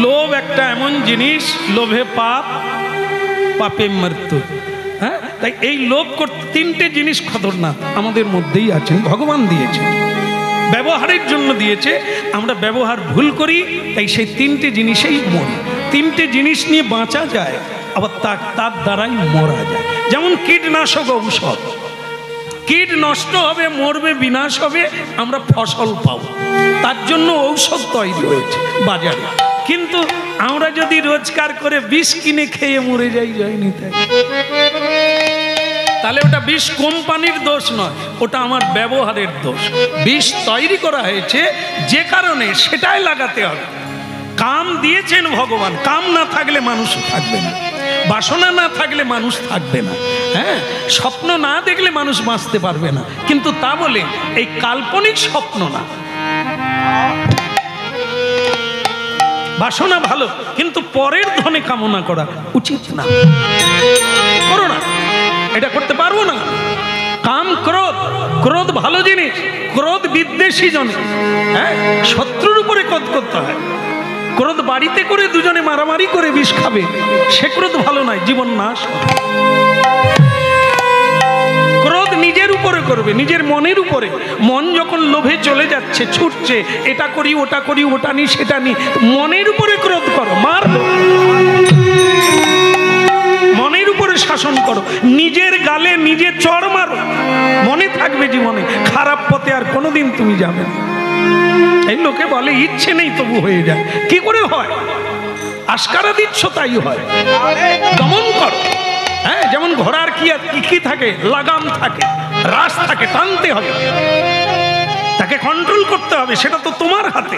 লোভ একটা এমন জিনিস, লোভে পাপ, পাপে মৃত্যু। হ্যাঁ, তাই এই লোভ করতে তিনটে জিনিস খতরনাক আমাদের মধ্যেই আছেন, ভগবান দিয়েছে, ব্যবহারের জন্য দিয়েছে। আমরা ব্যবহার ভুল করি, তাই সেই তিনটে জিনিসেই মরি। তিনটে জিনিস নিয়ে বাঁচা যায়, আবার তার দ্বারাই মরা যায়। যেমন কীটনাশক ঔষধ, কীট নষ্ট হবে, মরবে, বিনাশ হবে, আমরা ফসল পাবো, তার জন্য ঔষধ তৈরি হয়েছে বাজারে। কিন্তু আমরা যদি রোজগার করে বিষ কিনে খেয়ে মরে যাই, যায়নি তাই, তাহলে ওটা বিষ কোম্পানির দোষ নয়, ওটা আমার ব্যবহারের দোষ। বিষ তৈরি করা হয়েছে যে কারণে, সেটাই লাগাতে হবে। কাম দিয়েছেন ভগবান, কাম না থাকলে মানুষ থাকবে না, বাসনা না থাকলে মানুষ থাকবে না, হ্যাঁ, স্বপ্ন না দেখলে মানুষ বাঁচতে পারবে না। কিন্তু তা বলে এই কাল্পনিক স্বপ্ন না, বাসনা ভালো, কিন্তু পরের ধনে কামনা করা উচিত না, করো না, এটা করতে পারবো না। কাম ক্রোধ, ক্রোধ ভালো জিনিস, ক্রোধ বিদ্বেষী জন, হ্যাঁ, শত্রুর উপরে ক্রোধ করতে হয়। ক্রোধ বাড়িতে করে দুজনে মারামারি করে বিষ খাবে, সে ক্রোধ ভালো নয়, জীবন নাশ। ক্রোধ নিজের উপরে করবে, নিজের মনের উপরে। মন যখন লোভে চলে যাচ্ছে, ছুটছে, এটা করি ওটা করি, ওটা নি সেটা নি, মনের উপরে ক্রোধ করো, মার, মনের উপরে শাসন করো, নিজের গালে নিজে চড় মারো, মনে থাকবে জীবনে খারাপ পথে আর কোনোদিন তুমি যাবে না। এই লোকে বলে ইচ্ছে নেই তবু হয়ে যায়, কি করে হয়? আস্কারা দিচ্ছ তাই হয়, দমন করো। হ্যাঁ, যেমন ঘোড়ার কি থাকে, লাগাম থাকে, রাস থাকে, টানতে হবে, তাকে কন্ট্রোল করতে হবে, সেটা তো তোমার হাতে।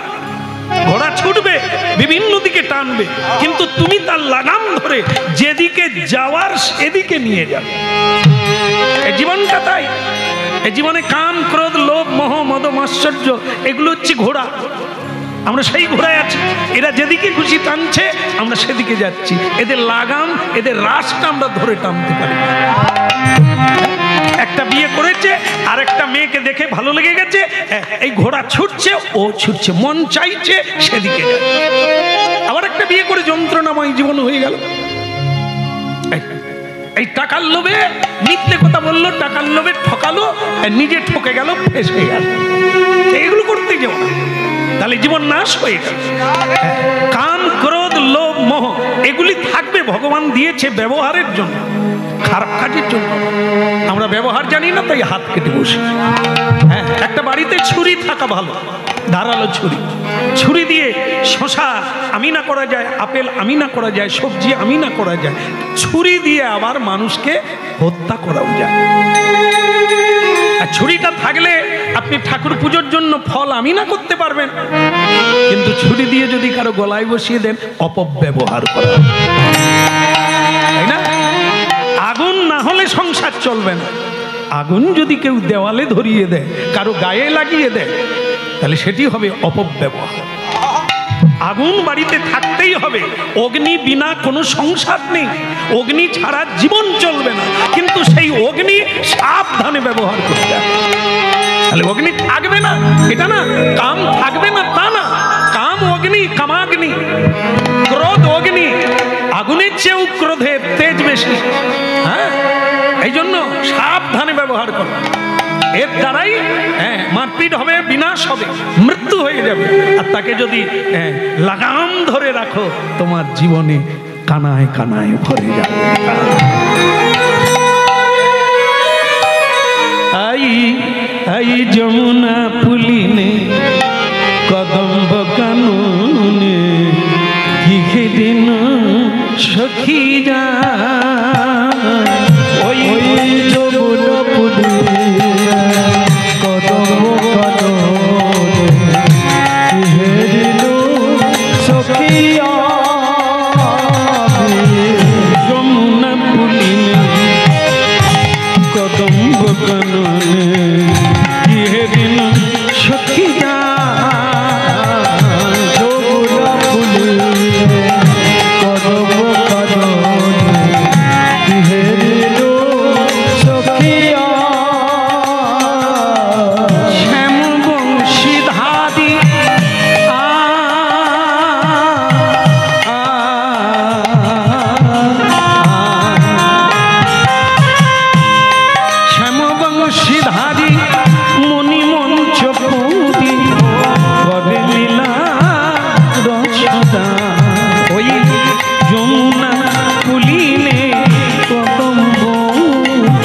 ঘোড়া ছুটবে, বিভিন্ন দিকে টানবে, কিন্তু তুমি তার লাগাম ধরে যেদিকে যাওয়ার সেদিকে নিয়ে যাবে। এই জীবনটা তাই, এই জীবনে কাম ক্রোধ লোভ মোহ মদ মাশ্চর্য, এগুলো হচ্ছে ঘোড়া। আমরা সেই ঘোড়ায় আছি, এরা যেদিকে খুশি টানছে, আমরা সেদিকে যাচ্ছি। এদের লাগাম, এদের রাসটা আমরা ধরে টানতে পারি। একটা বিয়ে করেছে, আর একটা মেয়েকে দেখে ভালো লেগে গেছে, এই ঘোড়া ছুটছে, ও ছুটছে, মন চাইছে সেদিকে যাচ্ছে। আবার একটা বিয়ে করে যন্ত্রণাময় জীবন হয়ে গেল। এই টাকার লোভে মিথ্যে কথা বললো, টাকার লোভে ঠকালো, নিজে ঠকে গেল, ফেঁসে গেল। এগুলো করতে যাও না, তাহলে জীবন নাশ হয়ে গেল। কাম ক্রোধ লোভ মোহ এগুলি থাকবে, ভগবান দিয়েছে ব্যবহারের জন্য, খারাপ কাজের জন্য। আমরা ব্যবহার জানি না, তাই হাত কেটে বসি। হ্যাঁ, একটা বাড়িতে ছুরি থাকা ভালো, ধারালো ছুরি, ছুরি দিয়ে শশা আমিনা করা যায়, আপেল আমিনা করা যায়, সবজি আমিনা করা যায়, ছুরি দিয়ে আবার মানুষকে হত্যা করাও যায়। আর ছুরিটা থাকলে আপনি ঠাকুর পুজোর জন্য ফল আমিনা করতে পারবেন, কিন্তু ছুরি দিয়ে যদি কারো গলায় বসিয়ে দেন, অপব্যবহার করা, তাই না? আগুন না হলে সংসার চলবে না। আগুন যদি কেউ দেওয়ালে ধরিয়ে দেয়, কারো গায়ে লাগিয়ে দেয়, তাহলে সেটি হবে অপব্যবহার। আগুন বাড়িতে থাকতেই হবে, অগ্নি বিনা কোনো সংসার নেই, অগ্নি ছাড়া জীবন চলবে না। কিন্তু সেই অগ্নি সাবধানে ব্যবহার করতে হবে, তাহলে অগ্নি থাকবে না। এটা না কাম থাকবে না তা না, কাম অগ্নি, কামাগ্নি, ক্রোধ অগ্নি, আগুনের চেয়েও ক্রোধের তেজ বেশি। হ্যাঁ, এই জন্য সাবধানে ব্যবহার করো, এর দ্বারাই মারপিট হবে, বিনাশ হবে, মৃত্যু হয়ে যাবে। আর তাকে যদি লাগাম ধরে রাখো, তোমার জীবনে কানায় কানায় ভরে যাবে। আই আই যমুনা পুলিনে কদম্ব কানুনে কি দিন সখী যা, ওই যমুনা পুলিনে কদম্ব কানুনে কি দিন সখী, যমুনা পুলিনে কদম্ব কানুনে কি দিন সখী যা, যমুনা পুলিনে কদম্ব কানুনে কি দিন সখী, শ্যাম বংশীধারী যশোদা ওই যমুনা কুলিনে কদম্ব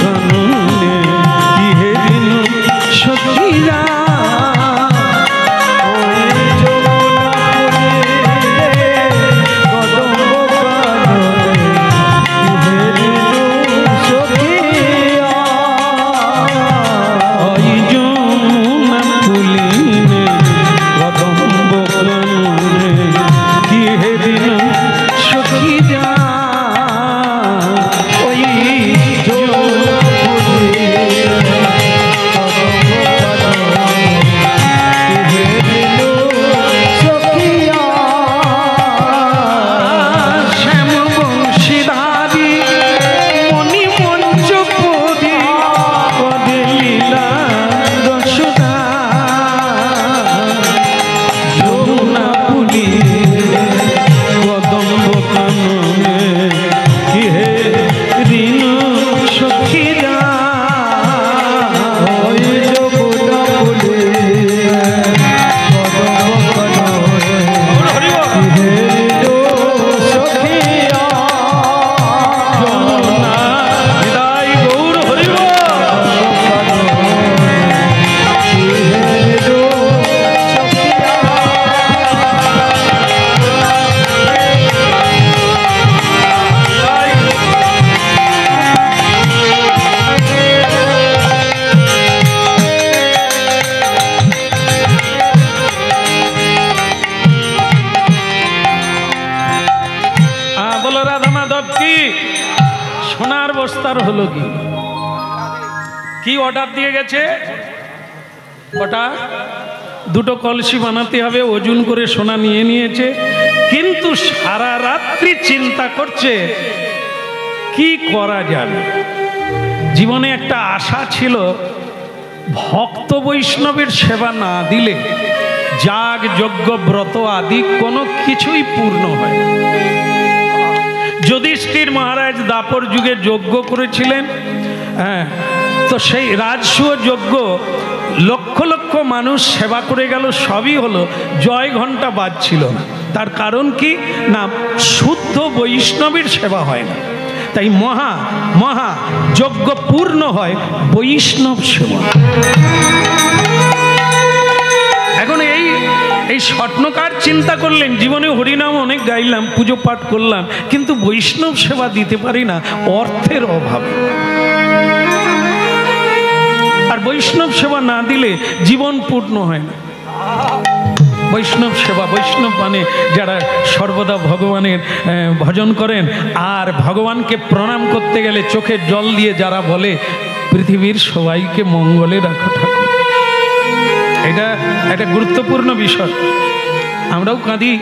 কাননে কি হেরিন সখীরা সোনার বস্তার হলো কি অর্ডার দিয়ে গেছে? ওটা দুটো কলসি বানাতে হবে, ওজন করে সোনা নিয়ে নিয়েছে, কিন্তু সারা রাত্রি চিন্তা করছে কি করা যাবে। জীবনে একটা আশা ছিল, ভক্ত বৈষ্ণবের সেবা না দিলে যাগ যজ্ঞ ব্রত আদি কোনো কিছুই পূর্ণ হয় না। যুধিষ্ঠির মহারাজ দাপর যুগে যজ্ঞ করেছিলেন, হ্যাঁ, তো সেই রাজসূয় যজ্ঞ লক্ষ লক্ষ মানুষ সেবা করে গেল, সবই হলো, জয় ঘণ্টা বাজছিল না। তার কারণ কি না, শুদ্ধ বৈষ্ণবের সেবা হয় না। তাই মহা মহা যজ্ঞ পূর্ণ হয় বৈষ্ণব সেবা। এখন এই স্বপ্নকার চিন্তা করলেন, জীবনে হরিনাম অনেক গাইলাম, পুজো পাঠ করলাম, কিন্তু বৈষ্ণব সেবা দিতে পারি না অর্থের অভাবে। আর বৈষ্ণব সেবা না দিলে জীবন পূর্ণ হয় না। বৈষ্ণব সেবা, বৈষ্ণব মানে যারা সর্বদা ভগবানের ভজন করেন, আর ভগবানকে প্রণাম করতে গেলে চোখের জল দিয়ে যারা বলে পৃথিবীর সবাইকে মঙ্গলে রাখো ঠাকুর, এটা একটা গুরুত্বপূর্ণ বিষয়। আমরাও কাঁদি,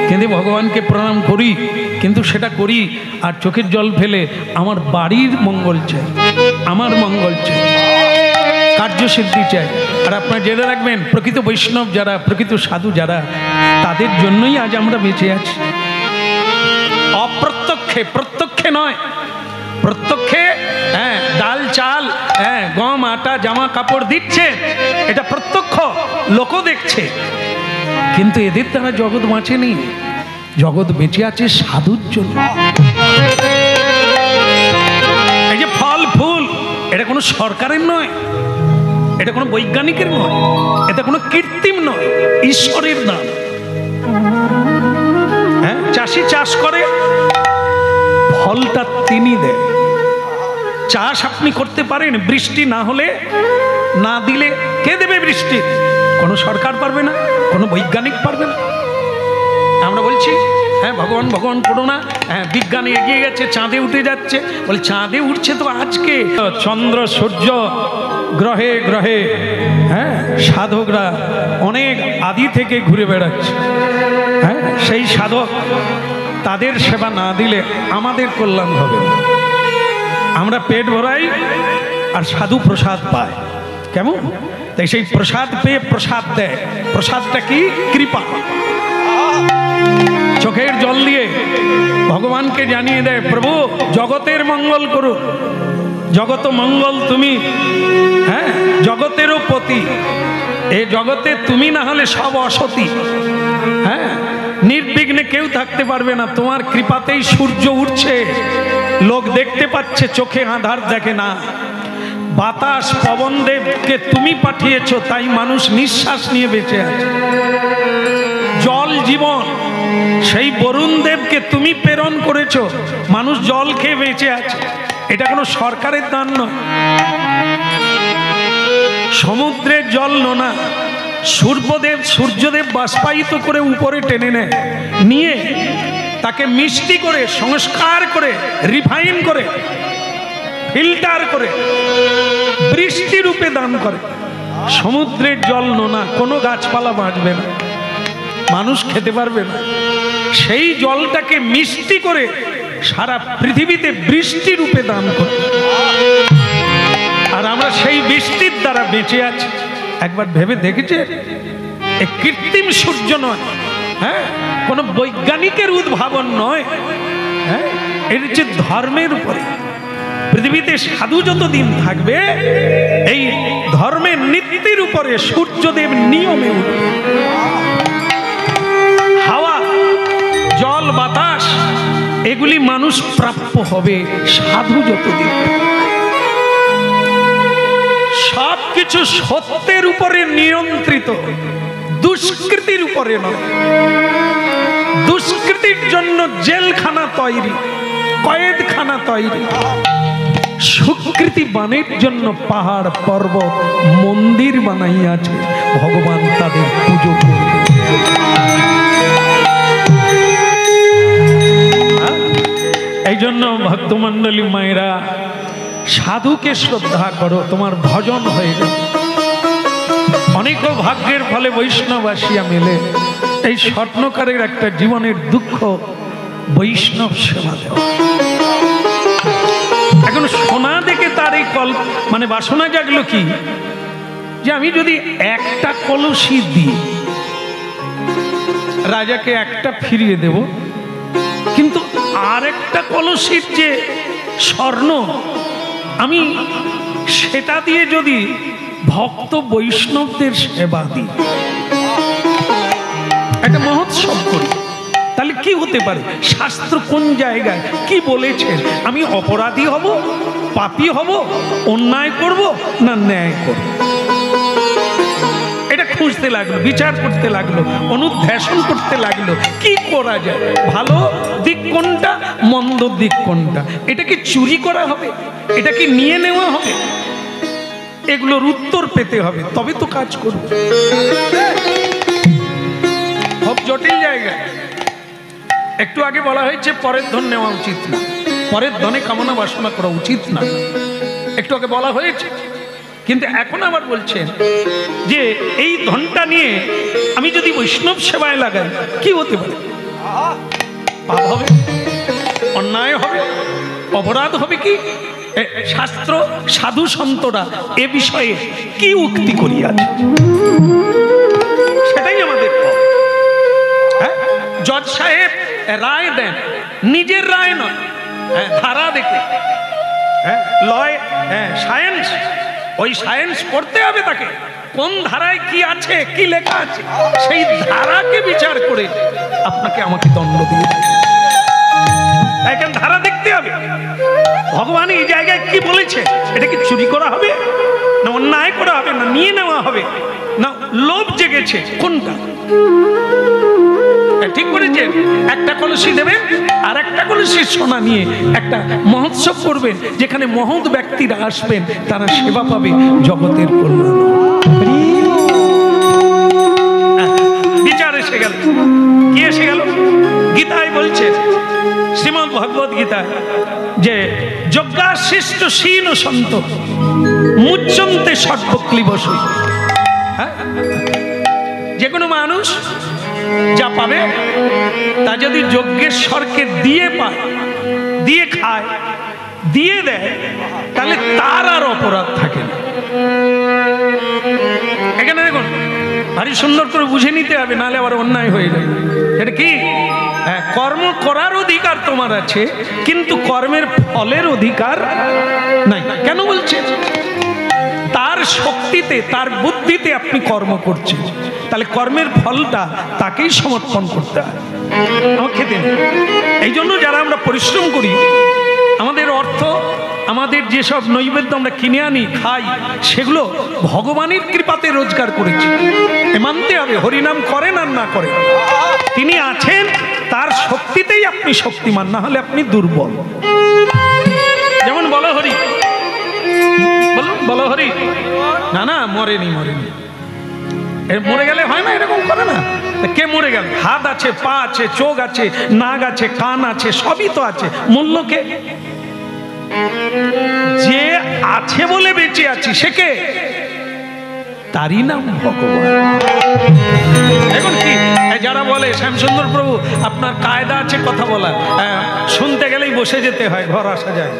কেঁদে ভগবানকে প্রণাম করি, কিন্তু সেটা করি আর চোখের জল ফেলে আমার বাড়ির মঙ্গল চাই, আমার মঙ্গল চাই, কার্যসিদ্ধি চাই। আর আপনারা জেনে রাখবেন, প্রকৃত বৈষ্ণব যারা, প্রকৃত সাধু যারা, তাদের জন্যই আজ আমরা বেঁচে আছি। অপ্রত্যক্ষে, প্রত্যক্ষে নয়, প্রত্যক্ষে হ্যাঁ ডাল চাল, হ্যাঁ গম আটা জামা কাপড় দিচ্ছে, এটা প্রত্যক্ষ, লোকও দেখছে, কিন্তু এদের দ্বারা জগৎ বাঁচেনি। জগৎ বেঁচে আছে সাধুর জন্য। এই যে ফল ফুল, এটা কোনো সরকারের নয়, এটা কোনো বৈজ্ঞানিকের নয়, এটা কোনো কৃত্রিম নয়, ঈশ্বরের দান। হ্যাঁ, চাষি চাষ করে, ফলটা তিনি দেন। চাষ আপনি করতে পারেন, বৃষ্টি না হলে, না দিলে কে দেবে বৃষ্টি? কোনো সরকার পারবে না, কোনো বৈজ্ঞানিক পারবে না। আমরা বলছি হ্যাঁ ভগবান ভগবান করো না, হ্যাঁ বিজ্ঞান এগিয়ে গেছে, চাঁদে উঠে যাচ্ছে, বলে চাঁদে উঠছে তো আজকে, চন্দ্র সূর্য গ্রহে গ্রহে, হ্যাঁ সাধকরা অনেক আদি থেকে ঘুরে বেড়াচ্ছে। হ্যাঁ, সেই সাধক, তাদের সেবা না দিলে আমাদের কল্যাণ হবে না। আমরা পেট ভরাই আর সাধু প্রসাদ পায়, কেমন? তাই সেই প্রসাদ পেয়ে প্রসাদ দেয়। প্রসাদটা কি? কৃপা। চোখের জল দিয়ে ভগবানকে জানিয়ে দেয়, প্রভু জগতের মঙ্গল করো, জগত মঙ্গল তুমি, হ্যাঁ জগতেরও পতি, এ জগতে তুমি না হলে সব অসতি। হ্যাঁ, নির্বিঘ্নে কেউ থাকতে পারবে না। তোমার কৃপাতেই সূর্য উঠছে, লোক দেখতে পাচ্ছে, চোখে আঁধার দেখে না। বাতাস পবন দেবকে তুমি পাঠিয়েছো, তাই মানুষ নিঃশ্বাস নিয়ে বেঁচে আছে। জল জীবন, সেই বরুণ দেবকে তুমি প্রেরণ করেছো, মানুষ জল খেয়ে বেঁচে আছে। এটা কোনো সরকারের দান নয়। সমুদ্রের জল নোনা, সূর্যদেব বাষ্পায়িত করে উপরে টেনে নেয়, নিয়ে তাকে মিষ্টি করে, সংস্কার করে, রিফাইন করে, ফিল্টার করে বৃষ্টি রূপে দান করে। সমুদ্রের জল নোনা, কোনো গাছপালা বাঁচবে না, মানুষ খেতে পারবে না। সেই জলটাকে মিষ্টি করে সারা পৃথিবীতে বৃষ্টি রূপে দান করে, আর আমরা সেই বৃষ্টির দ্বারা বেঁচে আছি। একবার ভেবে দেখেছে, কৃত্রিম সূর্য নয়, হ্যাঁ, কোনো বৈজ্ঞানিকের উদ্ভাবন নয়, হ্যাঁ, এর হচ্ছে ধর্মের উপরে। পৃথিবীতে সাধু যতদিন থাকবে, এই ধর্মের নীতির উপরে সূর্যদেব নিয়মে উঠবে। হাওয়া, জল, বাতাস, এগুলি মানুষ প্রাপ্য হবে সাধু যতদিন। সবকিছু সত্যের উপরে নিয়ন্ত্রিত, দুষ্কৃতির উপরে নয়। দুষ্কৃতির জন্য জেলখানা তৈরি, কয়েদখানা তৈরি। সুকৃতি বানের জন্য পাহাড় পর্বত মন্দির বানাইয়াছে, ভগবান তাদের পুজো করবে। এই জন্য ভক্তমণ্ডলী মায়েরা, সাধুকে শ্রদ্ধা করো, তোমার ভজন হয়ে যাবে। অনেক ভাগ্যের ফলে বৈষ্ণব আসিয়া মেলে। এই স্বপ্নকারের একটা জীবনের দুঃখ, বৈষ্ণব সেবা দেওয়া। এখন সোনা দেখে তার এই মানে বাসনা জাগলো কি, যে আমি যদি একটা কলসি দিই, রাজাকে একটা ফিরিয়ে দেব, কিন্তু আর একটা কলসির যে স্বর্ণ, আমি সেটা দিয়ে যদি ভক্ত বৈষ্ণবদের সেবা দিই, একটা মহোৎসব করি, তাহলে কি হতে পারে? শাস্ত্র কোন জায়গায় কি বলেছেন? আমি অপরাধী হব, পাপী হব, অন্যায় করব না ন্যায় করব? এটা খুঁজতে লাগলো, বিচার করতে লাগলো, অনুধ্যাসন করতে লাগলো, কি করা যায়, ভালো দিক কোনটা, মন্দ দিক কোনটা, এটা কি চুরি করা হবে, এটা কি নিয়ে নেওয়া হবে? এগুলোর উত্তর পেতে হবে, তবে তো কাজ করবে। খুব জটিল জায়গা। একটু আগে বলা হয়েছে পরের ধন নেওয়া উচিত না, পরের ধনে কামনা বাসনা করা উচিত না, একটু আগে বলা হয়েছে। কিন্তু এখন আবার বলছেন যে এই ধনটা নিয়ে আমি যদি বৈষ্ণব সেবায় লাগাই, কি হতে পারে? পাপ হবে, অন্যায় হবে, অপরাধ হবে। কি শাস্ত্র, সাধু সন্তরা এ বিষয়ে কি উক্তি করিয়াছে, সেটাই আমাদের। জজ সাহেব রায় দেন, নিজের রায় নয়, ধারা দেখে, লয়, সায়েন্স, ওই সায়েন্স পড়তে হবে তাকে, কোন ধারায় কি আছে, কি লেখা আছে, সেই ধারাকে বিচার করে আপনাকে আমাকে দণ্ড দিয়ে দেবে। এখানে ধারা দেখতে হবে, ভগবান এই জায়গায় কি বলেছে, এটা কি চুরি করা হবে, না অন্যায় করা হবে, না নিয়ে নেওয়া হবে, না লোভ জেগেছে, কোনটা? ঠিক করেছেন। একটা কলসি দেবেন, আর একটা কলসির সোনা নিয়ে একটা মহোৎসব করবেন, যেখানে মহৎ ব্যক্তিরা আসবেন, তারা সেবা পাবে, জগতের কল্যাণ। বিচার এসে গেল, কি এসে গেল? গীতায় বলছে, শ্রীমদ্ ভগবত গীতা, যে যজ্ঞাশিষ্ট শীন সন্ত মুচ্যন্তে সর্বক্লীবশ। যে কোনো মানুষ যা পাবে তা যদি যজ্ঞেশ্বরকে দিয়ে পায়, দিয়ে খায়, দিয়ে দেয়, তাহলে তার আর অপরাধ থাকে না। এখানে দেখুন, ভারী সুন্দর করে বুঝে নিতে হবে, নাহলে আবার অন্যায় হয়ে যাবে। এটা কি? কর্ম করার অধিকার তোমার আছে, কিন্তু কর্মের ফলের অধিকার নাই। কেন বলছে? তার শক্তিতে, তার বুদ্ধিতে আপনি কর্ম করছেন, তাহলে কর্মের ফলটা তাকেই সমর্পণ করতে হয়। আমার খেতে নেই। এই জন্য যারা আমরা পরিশ্রম করি, আমাদের অর্থ, আমাদের যেসব নৈবেদ্য আমরা কিনে আনি খাই, সেগুলো ভগবানের কৃপাতে রোজগার করেছি, এ মানতে হবে। হরিনাম করেন আর না করেন, তিনি আছেন, তার শক্তিতেই আপনি শক্তিমান, না হলে আপনি দুর্বল। যেমন বলো হরি, বলো হরি, না না মরেনি, মরে গেলে হয় না, এরকম করে না। কে মরে গেল? হাত আছে, পা আছে, চোখ আছে, নাক আছে, কান আছে, সবই তো আছে। মূল্য কে? যে আছে বলে বেঁচে আছি, সে কে? তারই নাম ভগবান। এখন কি যারা বলে শ্যামসুন্দর প্রভু আপনার কায়দা আছে কথা বলা, শুনতে গেলেই বসে যেতে হয়, ঘর আসা যায়।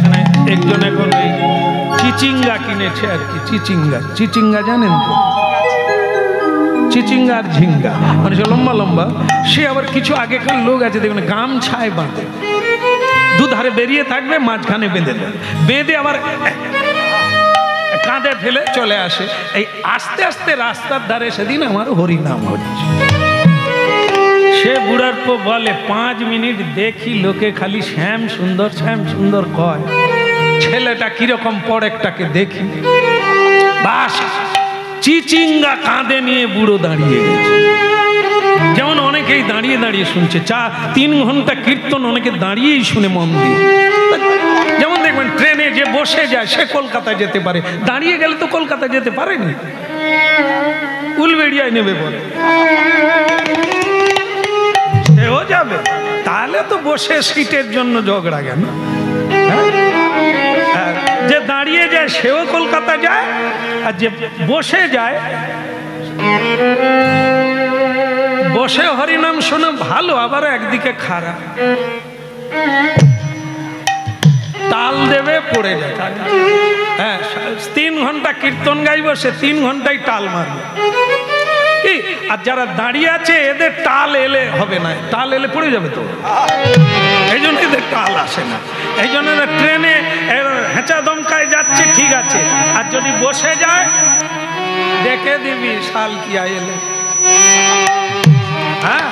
মানে একজন এখন ওই চিচিঙ্গা কিনেছে আর কি, চিচিঙ্গা জানেন তো? চিচিঙ্গা আর ঝিঙ্গা মানে লম্বা লম্বা। সে আবার কিছু আগেকার লোক আছে দেখবেন গামছায় বাঁধে, দুধারে বেরিয়ে থাকবে, মাঝখানে বেঁধে দেবে, বেঁধে আবার কাঁধে ফেলে চলে আসে। এই আস্তে আস্তে রাস্তার ধারে সেদিন আমার হরিনাম হচ্ছে। সে বুড়ার পো বলে 5 মিনিট দেখি লোকে খালি শ্যাম সুন্দর কয়, ছেলেটা কিরকম পড়েকটাকে দেখি। বাস চিচিঙ্গা কাঁধে নিয়ে বুড়ো দাঁড়িয়ে গেছে। যেমন অনেকেই দাঁড়িয়ে দাঁড়িয়ে শুনছে, 3 ঘন্টা কীর্তন অনেকে দাঁড়িয়েই শুনে মন দিয়ে। যেমন দেখবেন ট্রেনে যে বসে যায় সে কলকাতায় যেতে পারে, দাঁড়িয়ে গেলে তো কলকাতা যেতে পারেনি, উলবেড়িয়ায় নেবে বলে সেও যাবে। তাহলে তো বসে সিটের জন্য ঝগড়া কেন? যে দাঁড়িয়ে যায় সেও কলকাতা যায়, আর যে বসে যায়, বসে হরিনাম শোনা ভালো, আবার একদিকে খারাপ। তাল দেবে পড়ে যায়। হ্যাঁ, 3 ঘন্টা কীর্তন গাইব, সে 3 ঘন্টায় টাল মারবে কি। আর যারা দাঁড়িয়ে আছে এদের টাল এলে হবে না, টাল এলে পড়ে যাবে তো, এই জন্য এদের টাল আসে না। এই জন্য ট্রেনে হেঁচা দমকায় যাচ্ছে ঠিক আছে, আর যদি বসে যায় দেখে দিবি শাল কি আইলে। হ্যাঁ,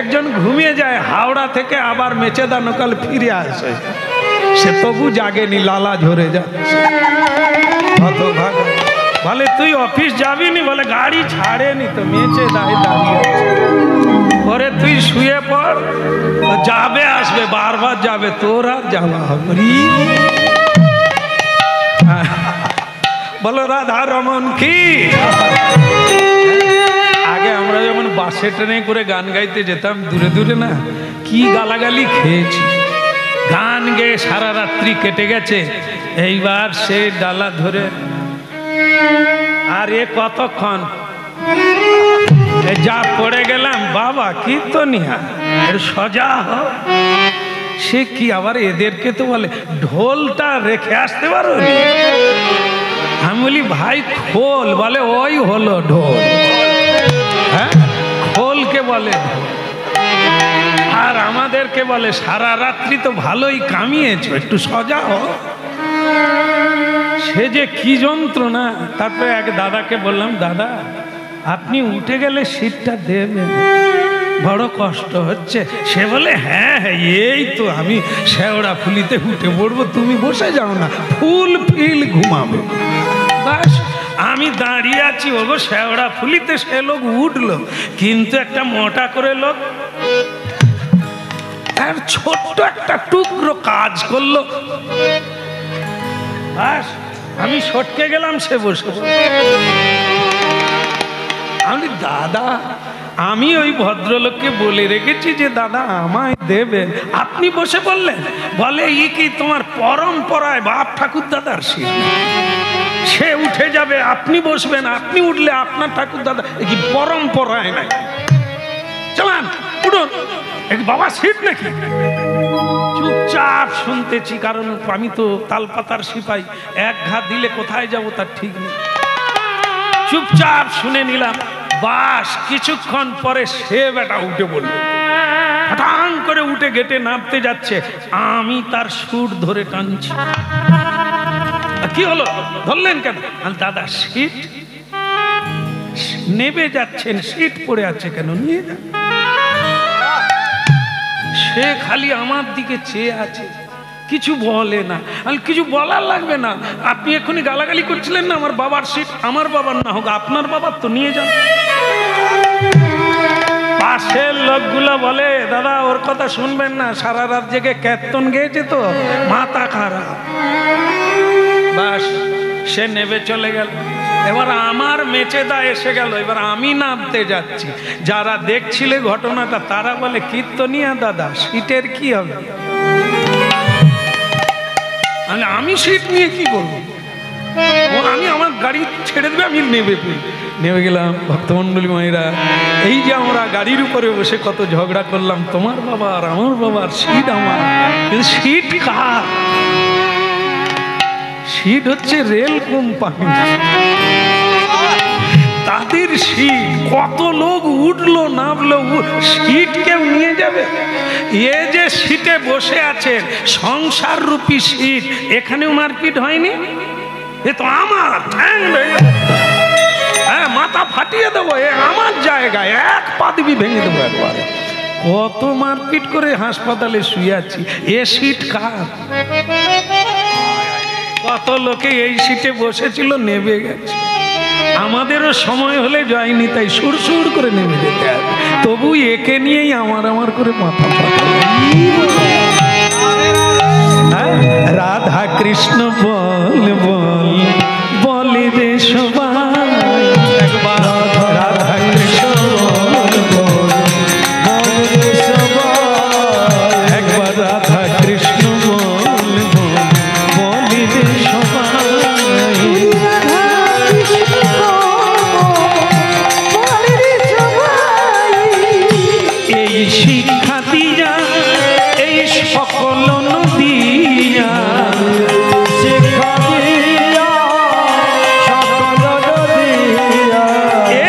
একজন ঘুমিয়ে যায় হাওড়া থেকে, আবার মেচেদা নকাল ফিরে আসে, সে তবু জাগেনি, লালা ঝরে যাচ্ছে। বলে তুই অফিস যাবি নি? বলে গাড়ি ছাড়েনি তো, মেচেদায় দাঁড়িয়ে পরে তুই শুয়ে পড়, যাবে আসবে, বারবার যাবে, তোর আর যাওয়া হবে। বলো রাধা রমন কি। আগে আমরা যখন বাসে ট্রেনে করে গান গাইতে যেতাম দূরে দূরে, না কি গালাগালি খেয়েছি, গান গেয়ে সারা রাত্রি কেটে গেছে। এইবার সে ডালা ধরে, আর এ কতক্ষণ যা পড়ে গেলাম, বাবা কীর্তনিয়া সজা হ। সে কি আবার এদেরকে তো বলে ঢোলটা রেখে আসতে পারো? আমি বলি ভাই খোল, বলে ওই হলো ঢোল। হ্যাঁ, খোলকে বলে ঢোল। আর আমাদেরকে বলে সারা রাত্রি তো ভালোই কামিয়েছো, একটু সজা হ। সে যে কি যন্ত্রণা। তারপরে এক দাদাকে বললাম, দাদা আপনি উঠে গেলে সিটটা দেবেন, বড় কষ্ট হচ্ছে। সে বলে হ্যাঁ হ্যাঁ, এই তো আমি শেওড়া ফুলিতে উঠে পড়বো, তুমি বসে যাও না, ফুল ফিল ঘুমাবে। বাস আমি দাঁড়িয়ে আছি, ওগো শেওড়া ফুলিতে সে লোক উঠলো, কিন্তু একটা মোটা করে লোক তার ছোট্ট একটা টুকরো কাজ করলো। বাস আমি সটকে গেলাম, সে বসে। আমি দাদা, আমি ওই ভদ্রলোককে বলে রেখেছি যে দাদা আমায় দেবেন, আপনি বসে বললেন। বলে ই কি তোমার পরম্পরায় বাপ ঠাকুর দাদার সিট, সে উঠে যাবে আপনি বসবেন, আপনি উঠলে আপনার ঠাকুর দাদা, কি পরম্পরায় নাই? চলান উঠুন, বাবা সিট নাকি? চুপচাপ শুনতেছি, কারণ আমি তো তালপাতার সিপাই, এক ঘা দিলে কোথায় যাব তার ঠিক নেই। চুপচাপ শুনে নিলাম। বাস কিছুক্ষণ পরে সে বেটা উঠে বলল, হঠাৎ করে উঠে গেটে নামতে যাচ্ছে, আমি তার সুর ধরে টানছি। কি হলো, ধরলেন কেন? দাদা সিট নেবে যাচ্ছেন, সিট পড়ে আছে কেন, নিয়ে যান। সে খালি আমার দিকে চেয়ে আছে, কিছু বলে না। কিছু বলার লাগবে না, আপনি এক্ষুনি গালাগালি করছিলেন না আমার বাবার সিট, আমার বাবার না হোক আপনার বাবার, তো নিয়ে যান। পাশের লোকগুলো বলে দাদা ওর কথা শুনবেন না, সারা রাত জেগে কীর্তন গেয়েছে তো মাথা খারাপ। বাস সে নেবে চলে গেল। এবার আমার মেচেদা এসে গেল, এবার আমি নামতে যাচ্ছি। যারা দেখছিলে ঘটনাটা তারা বলে কীর্তনিয়া দাদা সিটের কি হবে? আমি সিট নিয়ে কি করবো? আমি আমার গাড়ি ছেড়ে দেবে, আমি নেমে গেলাম। ভক্তমণ্ডলী মায়েরা, এই যে আমরা গাড়ির উপরে বসে কত ঝগড়া করলাম, তোমার বাবার আমার বাবার, সিট আমার, কিন্তু সিট কার? সিট হচ্ছে রেল কোম্পানি, তাদের সিট। কত লোক উঠলো নামলো, সিট কেউ নিয়ে যাবে? এ যে সিটে বসে আছেন সংসার রূপী সিট, এখানেও মারপিট হয়নি? এ তো আমার, হ্যাঁ মাথা ফাটিয়ে দেবো, এ আমার জায়গায়, এক পা দিবি ভেঙে দেবো একবারে। কত মারপিট করে হাসপাতালে শুয়ে আছি, এ সিট কার? কত লোকে এই সিটে বসেছিল নেমে গেছে। আমাদেরও সময় হলে যায়নি, তাই সুর করে নেমে যেতে হবে। তবু একে নিয়েই আমার করে মাথা ফাটা। রাধা কৃষ্ণ বল বল বলে রে সবাই, একবার রাধা কৃষ্ণ বল বল বলে রে সবাই, একবার রাধা কৃষ্ণ বল বল বলে রে সবাই। এই শিক্ষা দিয়া এই সকল নদিয়া, শিক্ষা দিয়া সকল নদিয়া,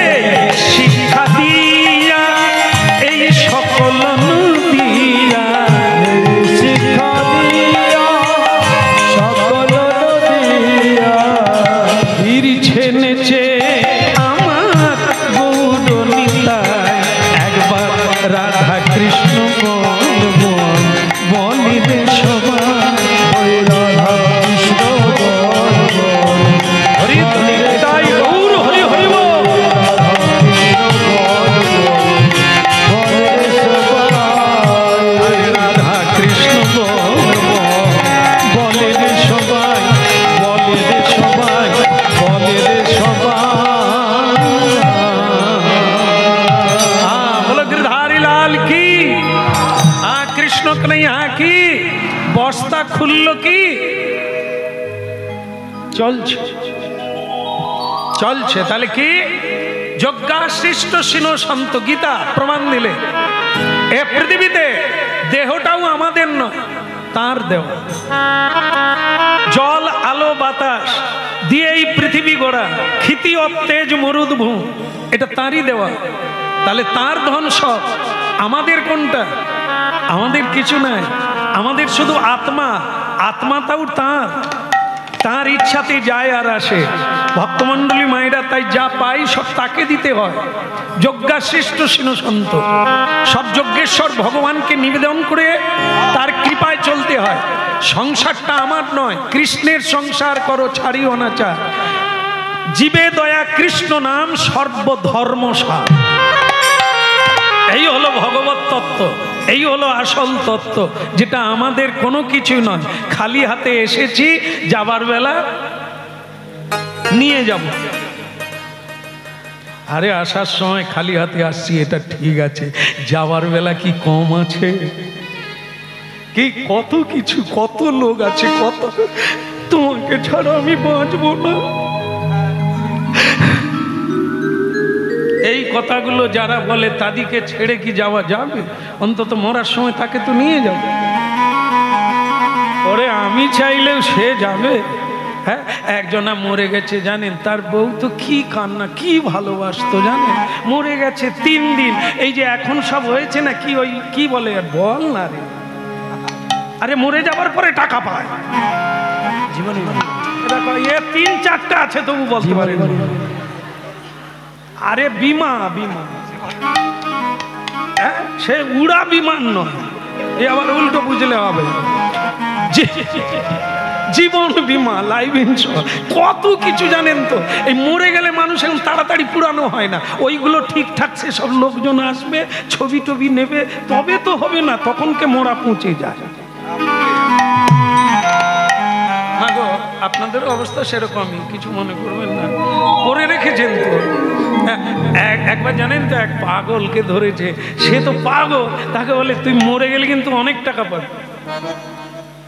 এই শিক্ষা দিয়া এই সকল নদিয়া, শিক্ষা দিয়া সকল নদিয়া, ফিরছে নেচে আমার গৌর নিতাই, একবার রাধা কৃষ্ণ বল বল বলি রে সবাই, রাধা কৃষ্ণ বল বল হরি নিতাই গৌর হরি হরি বল, রাধা কৃষ্ণ বল বলে রে সবাই, বলে রে সবাই, বলে রে সবাই। বলো गिरधारी लाल की, কৃষ্ণ কন্হैया কি। বস্তা খুললো কি? চলছে তাহলে কি? যজ্ঞাশিষ্ট সিনো সন্ত, গীতা প্রমাণ দিলে এ পৃথিবীতে দেহটাও আমাদের নয়, তার দেহ। জল আলো বাতাস দিয়ে এই পৃথিবী গড়া, ক্ষিতি অতেজ মরুদ ভূ, এটা তারই দেওয়া। তাহলে তার ধন সব, আমাদের কোনটা? আমাদের কিছু নাই, আমাদের শুধু আত্মা। আত্মাটাও তার ইচ্ছাতে যায় আর আসে। ভক্তমণ্ডলী মায়েরা তাই যা পাই সব তাকে দিতে হয়। যজ্ঞাশিষ্ট সিনো সন্ত, সব যজ্ঞেশ্বর ভগবানকে নিবেদন করে তার কৃপায় চলতে হয়। সংসারটা আমার নয়, কৃষ্ণের সংসার করো ছাড়ি অনাচার, জীবে দয়া কৃষ্ণ নাম সর্বধর্ম সার। এই হলো ভগবত তত্ত্ব, এই হলো আসল তত্ত্ব, যেটা আমাদের কোনো কিছু নয়। খালি হাতে এসেছি, যাবার বেলা নিয়ে যাব। আরে আসার সময় খালি হাতে আসছি এটা ঠিক আছে, যাওয়ার বেলা কি কম আছে? কি কত কিছু, কত লোক আছে, কত, তোমাকে ছাড়া আমি বাঁচবো না। এই কথাগুলো যারা বলে তাদেরকে ছেড়ে কি যাওয়া যাবে? অন্তত মরার সময় তাকে তো নিয়ে যাবে। ওরে আমি চাইলেও সে যাবে। হ্যাঁ, একজনা মরে গেছে জানেন, তার বউ তো কি কান্না, কি ভালোবাসতো জানেন। মরে গেছে 3 দিন, এই যে এখন সব হয়েছে না কি, ওই কি বলে বল না রে, আরে মরে যাবার পরে টাকা পায় জীবনে। 3-4টা আছে তবু বলতে পারে। আরে বিমা বিমা, সে উড়া বিমান নয়, এ আবার উল্টো বুঝলে হবে। জীবন বিমা, লাইফ ইন্স্যুরেন্স, কত কিছু জানেন তো। এই মরে গেলে মানুষ এখন তাড়াতাড়ি পুরানো হয় না, ওইগুলো ঠিকঠাক সেসব লোকজন আসবে, ছবি টবি নেবে, তবে তো হবে না, তখনকে মোড়া পৌঁছে যায়। গো আপনাদের অবস্থা সেরকমই, কিছু মনে করবেন না, করে রেখেছেন তো। একবার জানেন তো, এক পাগলকে ধরেছে, সে তো পাগল, তাকে বলে তুই মরে গেলে কিন্তু অনেক টাকা পাবি,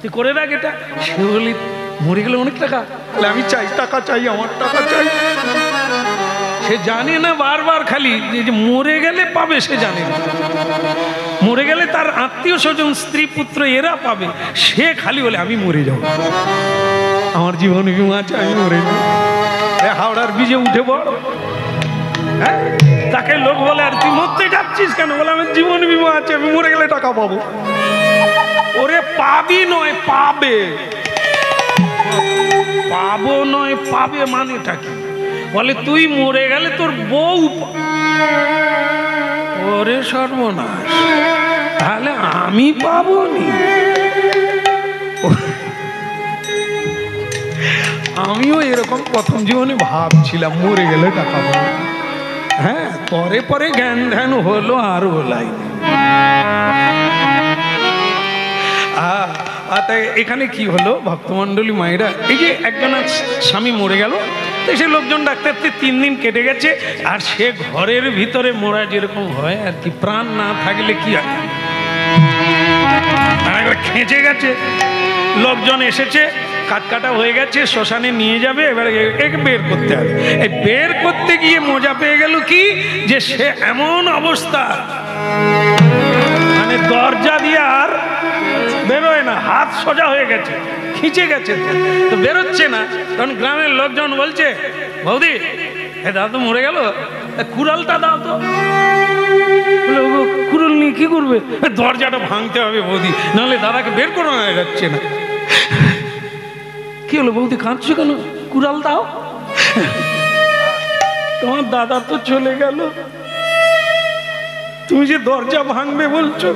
তুই করে রাখ এটা। সে বলি মরে গেলে অনেক টাকা, বলে আমি চাই, টাকা চাই, আমার টাকা চাই। সে জানে না, বারবার খালি যে মরে গেলে পাবে, সে জানে না মরে গেলে তার আত্মীয় স্বজন, স্ত্রী পুত্র এরা পাবে, সে খালি বলে আমি মরে যাব, আমার জীবন বিমা আছে, আমি মরে যাব। হাওড়ার ব্রিজে উঠে পড়, হ্যাঁ, তাকে লোক বলে আর তুই মরতে যাচ্ছিস কেন, বলে আমার জীবন বিমা আছে, আমি মরে গেলে টাকা পাবো। ওরে পাবি নয় পাবে, পাবো নয় পাবে মানেটা কি? বলে তুই মরে গেলে তোর বউ, ওরে সর্বনাশ, তাহলে আমি পাবো নি? আমিও এরকম প্রথম জীবনে ভাবছিলাম মরে গেলে টাকা পাবো, হ্যাঁ, পরে পরে জ্ঞান ধ্যান হলো আর ওলাই। তাই এখানে কি হলো ভক্তমণ্ডলী মায়েরা, এই যে একজন স্বামী মরে গেল, তো সে লোকজন ডাক্তারতে 3 দিন কেটে গেছে, আর সে ঘরের ভিতরে মোড়া যেরকম হয় আর কি, প্রাণ না থাকলে কি হয়, খেঁচে গেছে, লোকজন এসেছে, কাটকাটা হয়ে গেছে, শ্মশানে নিয়ে যাবে, এবার একে বের করতে হবে। এই বের করতে গিয়ে মজা পেয়ে গেল কি, যে সে এমন অবস্থা, মানে দরজা দিয়ে আর বেরোয় না, হাত সোজা হয়ে গেছে, খিঁচে গেছে, তো বেরোচ্ছে না। তখন গ্রামের লোকজন বলছে, বৌদি এ দাদা তো মরে গেল, কুড়ালটা দাও তো। কুড়াল নিয়ে কি করবে? দরজাটা ভাঙতে হবে বৌদি, নাহলে দাদাকে বের করানো যাচ্ছে না। কি হলো বৌদি, কাঁদছো কেন? কুড়াল দাও। তোমার দাদা তো চলে গেল, তুমি যে দরজা ভাঙবে বলছো,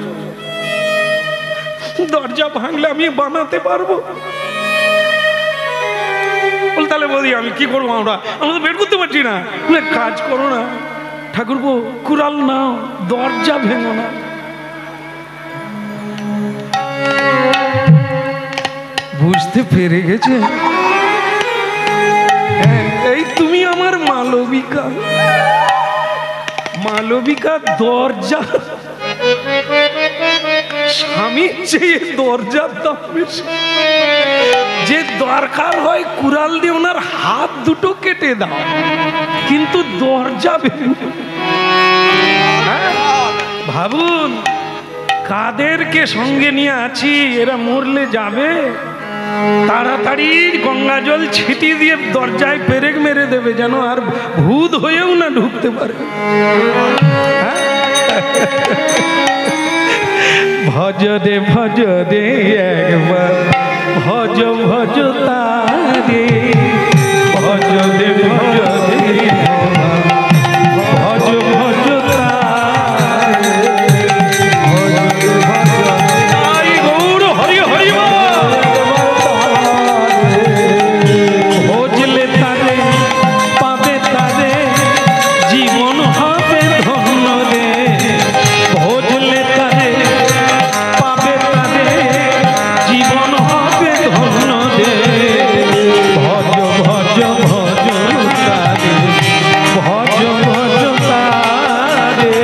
দরজা ভাঙলে আমি বানাতে পারবো? তাহলে বৌদি আমি কি করবো, আমরা তো বের করতে পারছি না। কাজ করো না ঠাকুরপো, কুড়াল নাও, দরজা ভেঙো না। বুঝতে পেরে গেছে, এই তুমি আমার মালবিকা, মালবিকা দরজা, স্বামীর চেয়ে দরজার দাম বেশি। যে দরকার হয় কুড়াল দিয়ে ওনার হাত দুটো কেটে দাও, কিন্তু দরজা ভেঙে। ভাবুন কাদেরকে সঙ্গে নিয়ে আছি, এরা মরলে যাবে, তাড়াতাড়ি গঙ্গা জল ছিটিয়ে দিয়ে দরজায় পেরেক মেরে দেবে, যেন আর ভূত হয়েও না ঢুকতে পারে। ভজ দে একবার, ভজ ভজ তারে, ভজ দে ভজ ভজ তারে, গৌর হরি হরি ভজলে তারে পাবে তারে, জীবন হবে ধন্য রে, ভজলে তারে পাবে তারে, জীবন হবে ধন্য রে, ভজ ভজ ভজ তারে, ভজ ভজ তারে।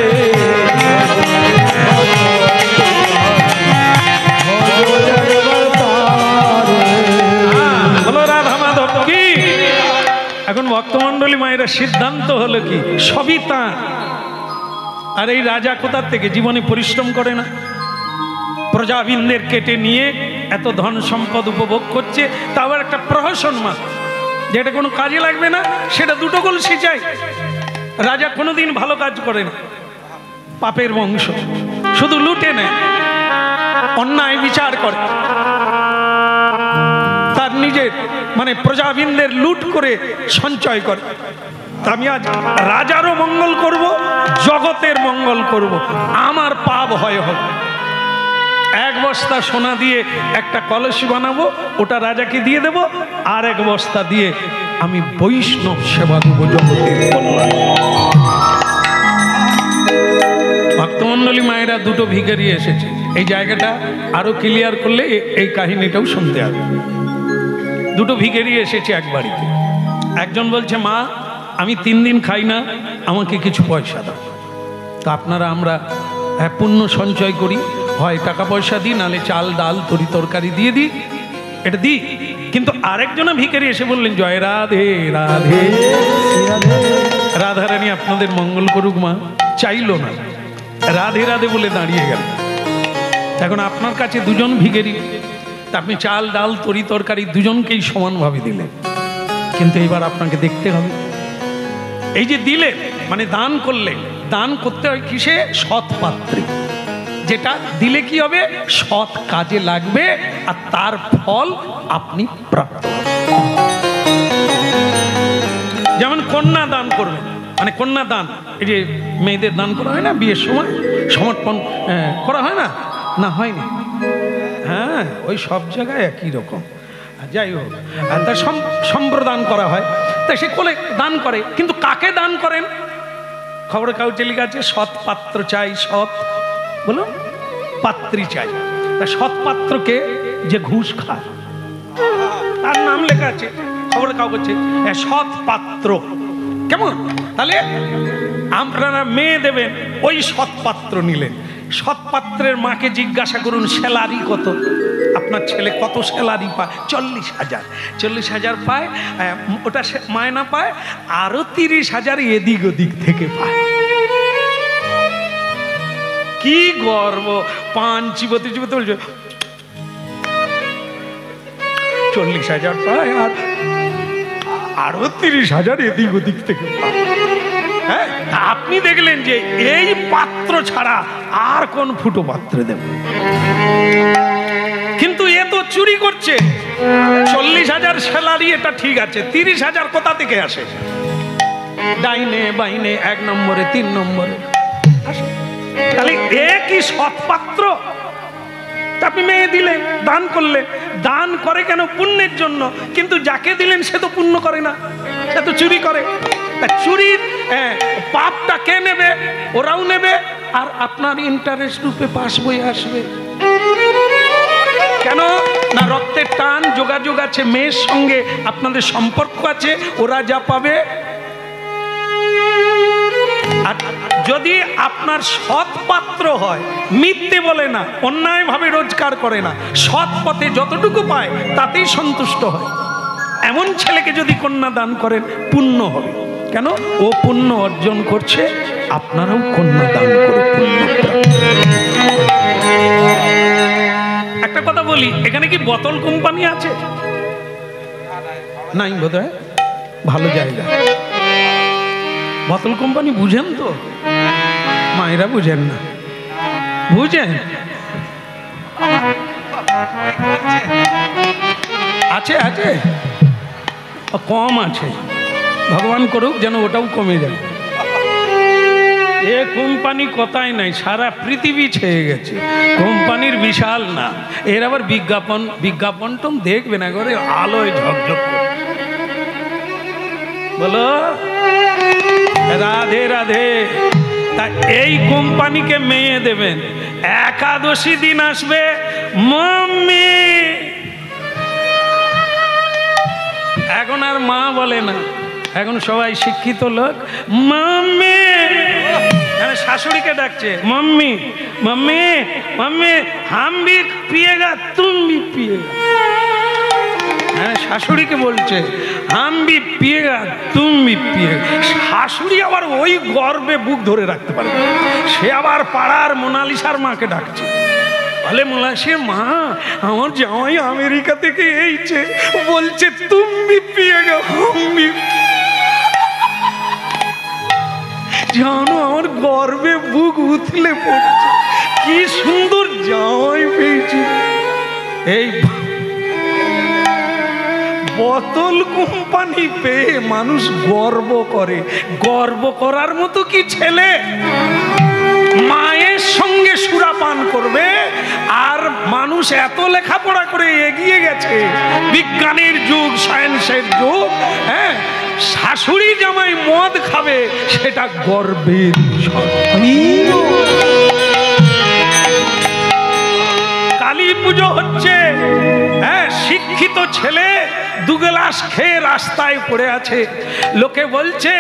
বলো রাধা মাধব কি। এখন ভক্তমণ্ডলী মায়েরা সিদ্ধান্ত হলো কি, সবই তাঁর। আর এই রাজা কোথার থেকে, জীবনে পরিশ্রম করে না, প্রজাবিন্দের কেটে নিয়ে এত ধন সম্পদ উপভোগ করছে, তাও একটা প্রহসন মাত্র, যেটা কোনো কাজে লাগবে না, সেটা দুটো কলসি চাই। রাজা কোনোদিন ভালো কাজ করে না, পাপের বংশ, শুধু লুটে নেয়, অন্যায় বিচার করে, তার নিজের মানে প্রজাবিন্দের লুট করে সঞ্চয় করে। আমি আজ রাজারও মঙ্গল করব, জগতের মঙ্গল করব, আমার পাপ হয় হবে। এক বস্তা সোনা দিয়ে একটা কলসি বানাবো, ওটা রাজাকে দিয়ে দেব, আর এক বস্তা দিয়ে আমি বৈষ্ণব সেবা দেবো জগতের কল্যাণ। ভক্তমন্ডলী মায়েরা, দুটো ভিখারি এসেছে, এই জায়গাটা আরো ক্লিয়ার করলে এই কাহিনীটাও শুনতে হবে। দুটো ভিখারি এসেছে এক বাড়িতে। একজন বলছে, মা আমি 3 দিন খাই না, আমাকে কিছু পয়সা দাও। তো আপনারা আমরা পুণ্য সঞ্চয় করি, হয় টাকা পয়সা দিই, নালে চাল ডাল তরি তরকারি দিয়ে দিই, এটা দিই। কিন্তু আরেকজনা ভিখারি এসে বললেন, জয় রাধে রাধে, রাধারানী আপনাদের মঙ্গল করুক মা। চাইলো না, রাধে রাধে বলে দাঁড়িয়ে গেল। এখন আপনার কাছে দুজন ভিখারি, তা আপনি চাল ডাল তরি তরকারি দুজনকেই সমানভাবে দিলেন, কিন্তু এবার আপনাকে দেখতে হবে এই যে দিলেন মানে দান করলেন, দান করতে হয় কিসে? সৎ পাত্রে। যেটা দিলে কি হবে? সৎ কাজে লাগবে, আর তার ফল আপনি প্রাপ্ত হবেন। যেমন কন্যা দান করবেন, মানে কন্যা দান, এই যে মেয়েদের দান করা হয় না বিয়ের সময়, সমর্পণ করা হয় না? না হয়নি? হ্যাঁ, ওই সব জায়গায় একই রকম। যাই হোক, তা সম্প্রদান করা হয়, তা সে কোলে দান করে, কিন্তু কাকে দান করেন? খবরের কাগজে লেখা আছে সৎ পাত্র চাই, সৎ বলো পাত্রী চাই। তা সৎ পাত্রকে যে ঘুষ খায় তার নাম লেখা আছে খবরের কাগজে, সৎ পাত্র। কেমন? তাহলে আপনারা মেয়ে দেবেন, ওই সৎ পাত্র নিলেন। সৎ পাত্রের মাকে জিজ্ঞাসা করুন স্যালারি কত, আপনার ছেলে কত স্যালারি পায়? 40,000। 40,000 পায়, ওটা মায়না পায়, আরো 30,000 এদিক ওদিক থেকে পায়। কি গর্ব! পান চিবতে চিবতে বলছে 40,000 পায়, আর আরো 30,000 এদিক ওদিক থেকে পায়। হ্যাঁ, আপনি দেখলেন যে এই পাত্র ছাড়া আর কোন ফুটো পাত্রে দেব, কিন্তু এ তো চুরি করছে। 40,000 স্যালারি, এটা ঠিক আছে, 30,000 কোথা থেকে আসে? ডাইনে বাইনে, 1 নম্বরে 3 নম্বরে আসে। তাহলে এ কি সৎ পাত্র? আপনি মেয়ে দিলেন, দান করলেন, দান করে কেন? পুণ্যের জন্য। কিন্তু যাকে দিলেন সে তো পুণ্য করে না, সে তো চুরি করে। চুরির পাপটা কে নেবে? ওরাও নেবে, আর আপনার ইন্টারেস্ট রূপে পাস বয়ে আসবে। কেন না? রক্তের টান, যোগাযোগ আছে, মেয়ের সঙ্গে আপনাদের সম্পর্ক আছে, ওরা যা পাবে। আর যদি আপনার সৎ পাত্র হয়, মিথ্যে বলে না, অন্যায় ভাবে রোজগার করে না, সৎ পথে যতটুকু পায় তাতেই সন্তুষ্ট হয়, এমন ছেলেকে যদি কন্যা দান করেন, পুণ্য হবে। কেন? ও পুণ্য অর্জন করছে, আপনারাও কন্যা দান করে পুণ্য। একটা কথা বলি, এখানে কি বোতল কোম্পানি আছে? নাই বোধহয়, ভালো জায়গা। বোতল কোম্পানি বুঝেন তো? মায়েরা বুঝেন না, বুঝেন? আছে আছে, কম আছে, ভগবান করুক যেন ওটাও কমে যায়। এ কোম্পানি কথাই নাই, সারা পৃথিবী ছেয়ে গেছে, কোম্পানির বিশাল না। এর আবার বিজ্ঞাপন তো দেখবে না করে, আলোয় ঝকঝক করে। বলো রাধে রাধে। তা এই কোম্পানিকে মেয়ে দেবেন, একাদশী দিন আসবে, মাম্মি, এখন আর মা বলে না, এখন সবাই শিক্ষিত লোক, মাম্মি। শাশুড়িকে ডাকছে মাম্মি, মাম্মি, মাম্মি, হাম ভি পিয়েগা তুম ভি পিয়েগা। হ্যাঁ, শাশুড়িকে বলছে হাম ভি পিয়েগা তুম ভি পিয়েগা। শাশুড়ি আবার ওই গর্বে বুক ধরে রাখতে পারে, সে আবার পাড়ার মোনালিসার মাকে ডাকছে, বলে মোনালিসা মা, আমার জামাই আমেরিকা থেকে এইছে, বলছে তুম ভি পিয়েগা হাম ভি। জানো, আমার গর্বে বুক উথলে পড়ছে, কি সুন্দর জামাই পেয়েছি। এই বোতল কোম্পানি পেয়ে মানুষ গর্ব করে। গর্ব করার মতো কি ছেলে মায়ের সঙ্গে সুরাপান করবে? আর মানুষ এত লেখাপড়া করে এগিয়ে গেছে, বিজ্ঞানের যুগ, সায়েন্সের যুগ, হ্যাঁ, শাশুড়ি জামাই মদ খাবে, সেটা গর্বের বিষয়। কালী পুজো হচ্ছে, হ্যাঁ, শিক্ষিত ছেলে 2 গ্লাস খেয়ে রাস্তায় পড়ে আছে। লোকে বলছে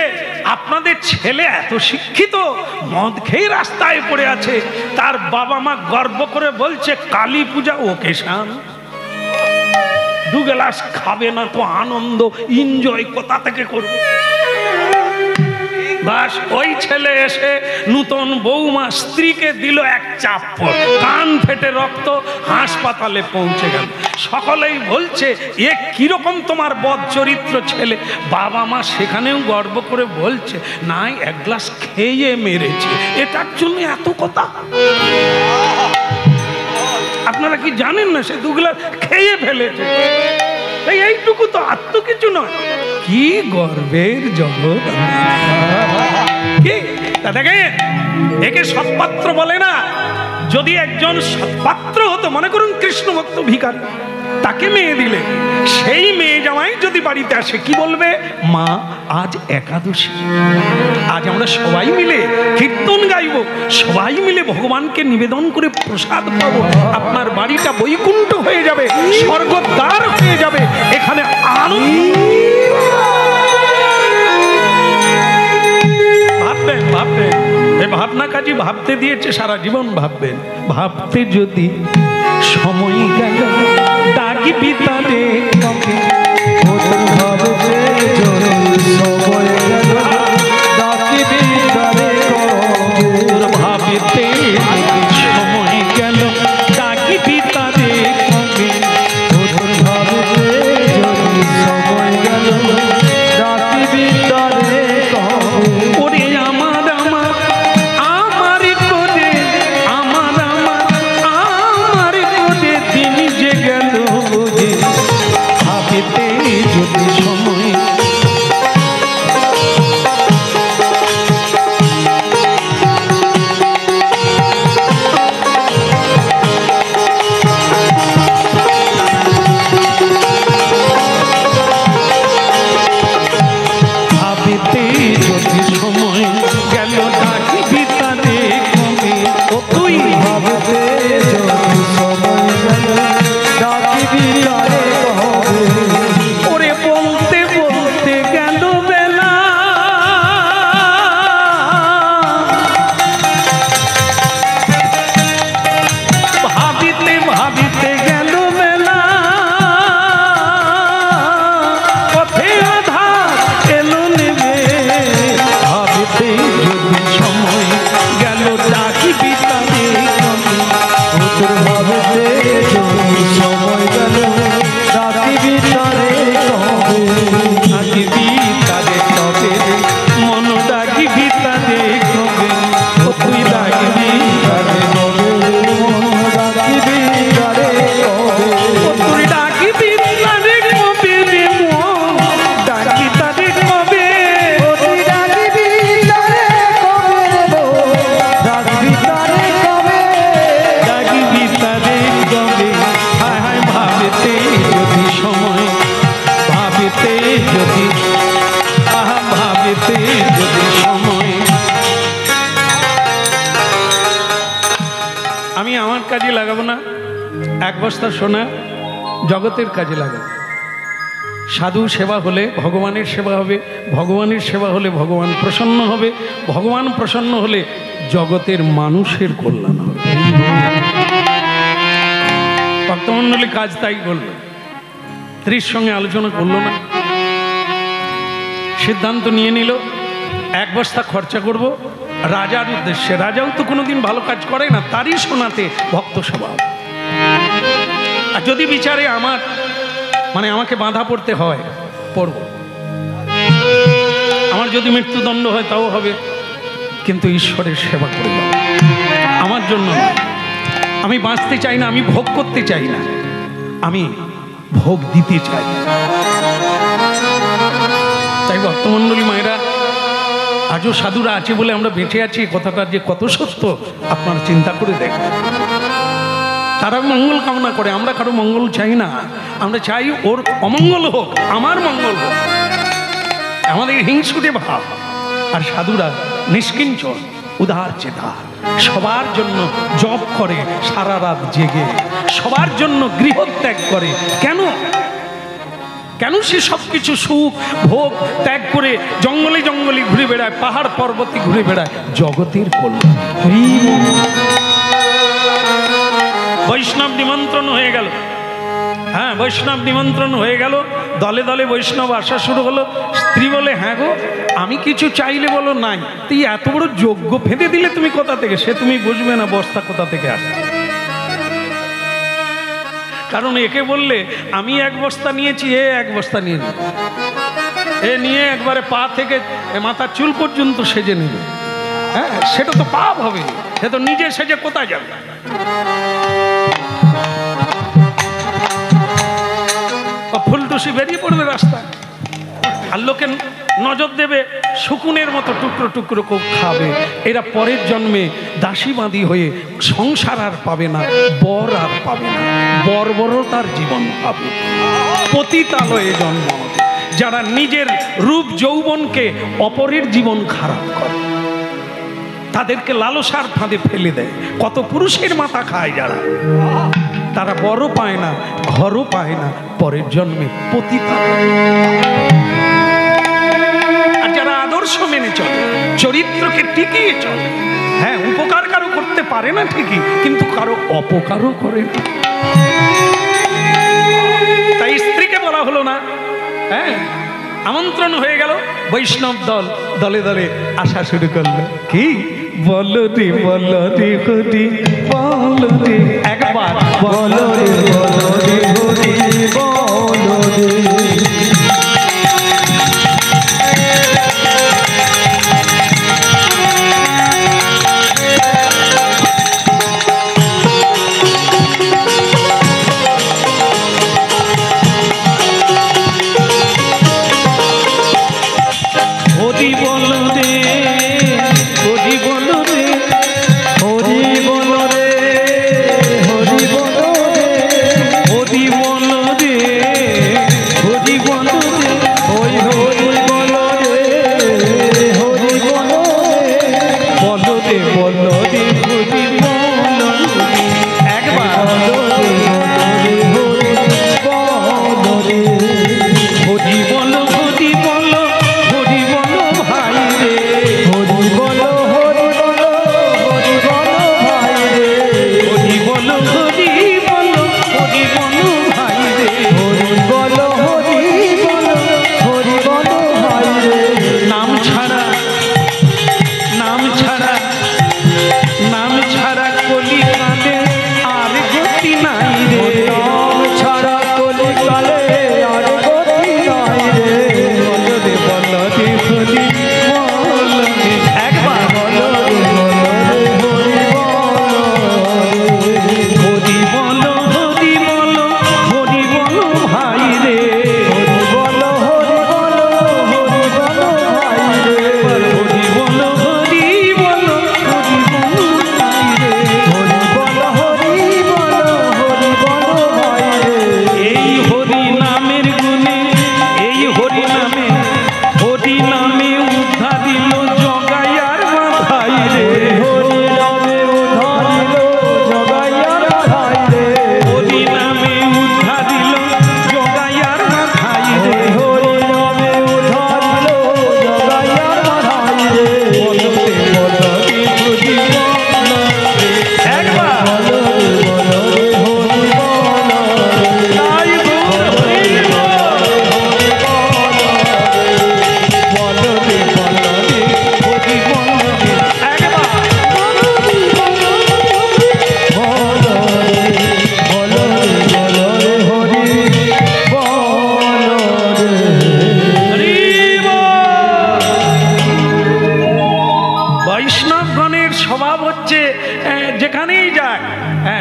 আপনাদের ছেলে এত শিক্ষিত, মদ খেয়ে রাস্তায় পড়ে আছে। তার বাবা মা গর্ব করে বলছে কালী পূজা ওকেশন, 2 গ্লাস খাবে না তো আনন্দ এনজয় কোথা থেকে করবে? বাস ওই ছেলে এসে নূতন বৌমা স্ত্রীকে দিল এক চাপ্পড়, কান ফেটে রক্ত, হাসপাতালে পৌঁছে গেল। সকলেই বলছে এ কিরকম তোমার বদ চরিত্র ছেলে। বাবা মা সেখানেও গর্ব করে বলছে নাই 1 গ্লাস খেয়ে মেরেছে, এটার জন্য এত কথা। আপনারা কি জানেন না সে 2 গ্লাস খেয়ে ফেলেছে? এইটুকু তো, আর তো কিছু নয়। কি গর্বের জগৎ! দেখেন, একে সৎপাত্র বলে না। যদি একজন সৎপাত্র হতো, মনে করুন কৃষ্ণ ভক্ত ভিখারি, তাকে মেয়ে দিলে, সেই মেয়ে জামাই যদি বাড়িতে আসে কি বলবে? মা আজ একাদশী, আজ আমরা সবাই মিলে কীর্তন গাইব, সবাই মিলে ভগবানকে নিবেদন করে প্রসাদ পাবো, আপনার বাড়িটা বৈকুণ্ঠ হয়ে যাবে, স্বর্গদ্বার হয়ে যাবে, এখানে আনন্দ। ভাববেন, ভাববেন, এই ভাবনা কাজী ভাবতে দিয়েছে, সারা জীবন ভাববেন। ভাবতে যদি সময় গেল ডাকিবি তারে কবে, ভাবতে যদি সময় গেল ডাকিবি তারে কবে, ভাবতে সময় গেল ডাকিবি তারে কবে, ভাবতে যদি সময় গেল ডাকিবি তারে কবে। ওরে আমার আমার আমার করে, আমার আমার আমার করে দিন যে গেল, ভাবিতে যদি সময় আমি আমার কাজে লাগাবো না, 1 বস্তা সোনা জগতের কাজে লাগাবো। সাধু সেবা হলে ভগবানের সেবা হবে, ভগবানের সেবা হলে ভগবান প্রসন্ন হবে, ভগবান প্রসন্ন হলে জগতের মানুষের কল্যাণ হবে। ভক্তমণ্ডলী কাজ তাই করল, স্ত্রীর সঙ্গে আলোচনা করলো না, সিদ্ধান্ত নিয়ে নিল 1 বস্তা খরচা করব রাজার উদ্দেশ্যে। রাজাও তো কোনোদিন ভালো কাজ করে না, তারই শোনাতে ভক্ত স্বভাব। আর যদি বিচারে আমার আমাকে বাঁধা পড়তে হয়, পড়ব। আমার যদি মৃত্যুদণ্ড হয় তাও হবে, কিন্তু ঈশ্বরের সেবা করে যাব। আমার জন্য আমি বাঁচতে চাই না, আমি ভোগ করতে চাই না, আমি ভোগ দিতে চাই। তাই ভক্তমণ্ডলী মায়েরা, আজও সাধুরা আছে বলে আমরা বেঁচে আছি, কথাটা যে কত সত্য আপনারা চিন্তা করে দেখবেন। তারা মঙ্গল কামনা করে, আমরা কারো মঙ্গল চাই না, আমরা চাই ওর অমঙ্গল হোক, আমার মঙ্গল হোক, আমাদের হিংসুটে ভাব। আর সাধুরা নিষ্কিঞ্চন, উদার চেতা, সবার জন্য জপ করে সারা রাত জেগে, সবার জন্য গৃহত্যাগ করে। কেন কেন সে সব কিছু সুখ ভোগ ত্যাগ করে জঙ্গলে জঙ্গলে ঘুরে বেড়ায়, পাহাড় পর্বতে ঘুরে বেড়ায় জগতের কল্যাণ। বৈষ্ণব নিমন্ত্রণ হয়ে গেল, হ্যাঁ বৈষ্ণব নিমন্ত্রণ হয়ে গেল, দলে দলে বৈষ্ণব আসা শুরু হলো। স্ত্রী বলে, হ্যাঁ গো আমি কিছু চাইলে বলো নাই, তুই এত বড় যজ্ঞ ফেঁদে দিলে তুমি কোথা থেকে? সে তুমি বুঝবে না বস্তা কোথা থেকে আসছে, কারণ একে বললে আমি এক বস্তা নিয়েছি, এ এক বস্তা নিয়ে নেবে, এ নিয়ে একবারে পা থেকে মাথার চুল পর্যন্ত সেজে নেবে। হ্যাঁ সেটা তো পাপ হবে, সে তো নিজে সেজে কোথায় যাবে? ফুলটুসি বেরিয়ে পড়বে রাস্তায়, আর লোকে নজর দেবে, শকুনের মতো টুকরো টুকরো খাবে। এরা পরের জন্মে দাসী বাঁধি হয়ে সংসার আর পাবে না, বর আর পাবে না, বর্বরতার জীবন পাবে, পতিতালয়ে জন্ম হবে। যারা নিজের রূপ যৌবনকে অপরের জীবন খারাপ করে, তাদেরকে লালসার ফাঁদে ফেলে দেয়, কত পুরুষের মাথা খায় যারা, তারা বড় পায় না, ঘরও পায় না, পরের জন্মে পতিতালয়। আর যারা আদর্শ মেনে চলে, চরিত্রকে টিকিয়ে চলে, হ্যাঁ উপকার কারো করতে পারে না ঠিকই, কিন্তু কারো অপকারও করে না। তাই স্ত্রীকে বলা হলো না, হ্যাঁ আমন্ত্রণ হয়ে গেল, বৈষ্ণব দল দলে দলে আসা শুরু করলো। কি বলো রে হরি, বলো রে একবার, বলো রে হরি, বলো রে।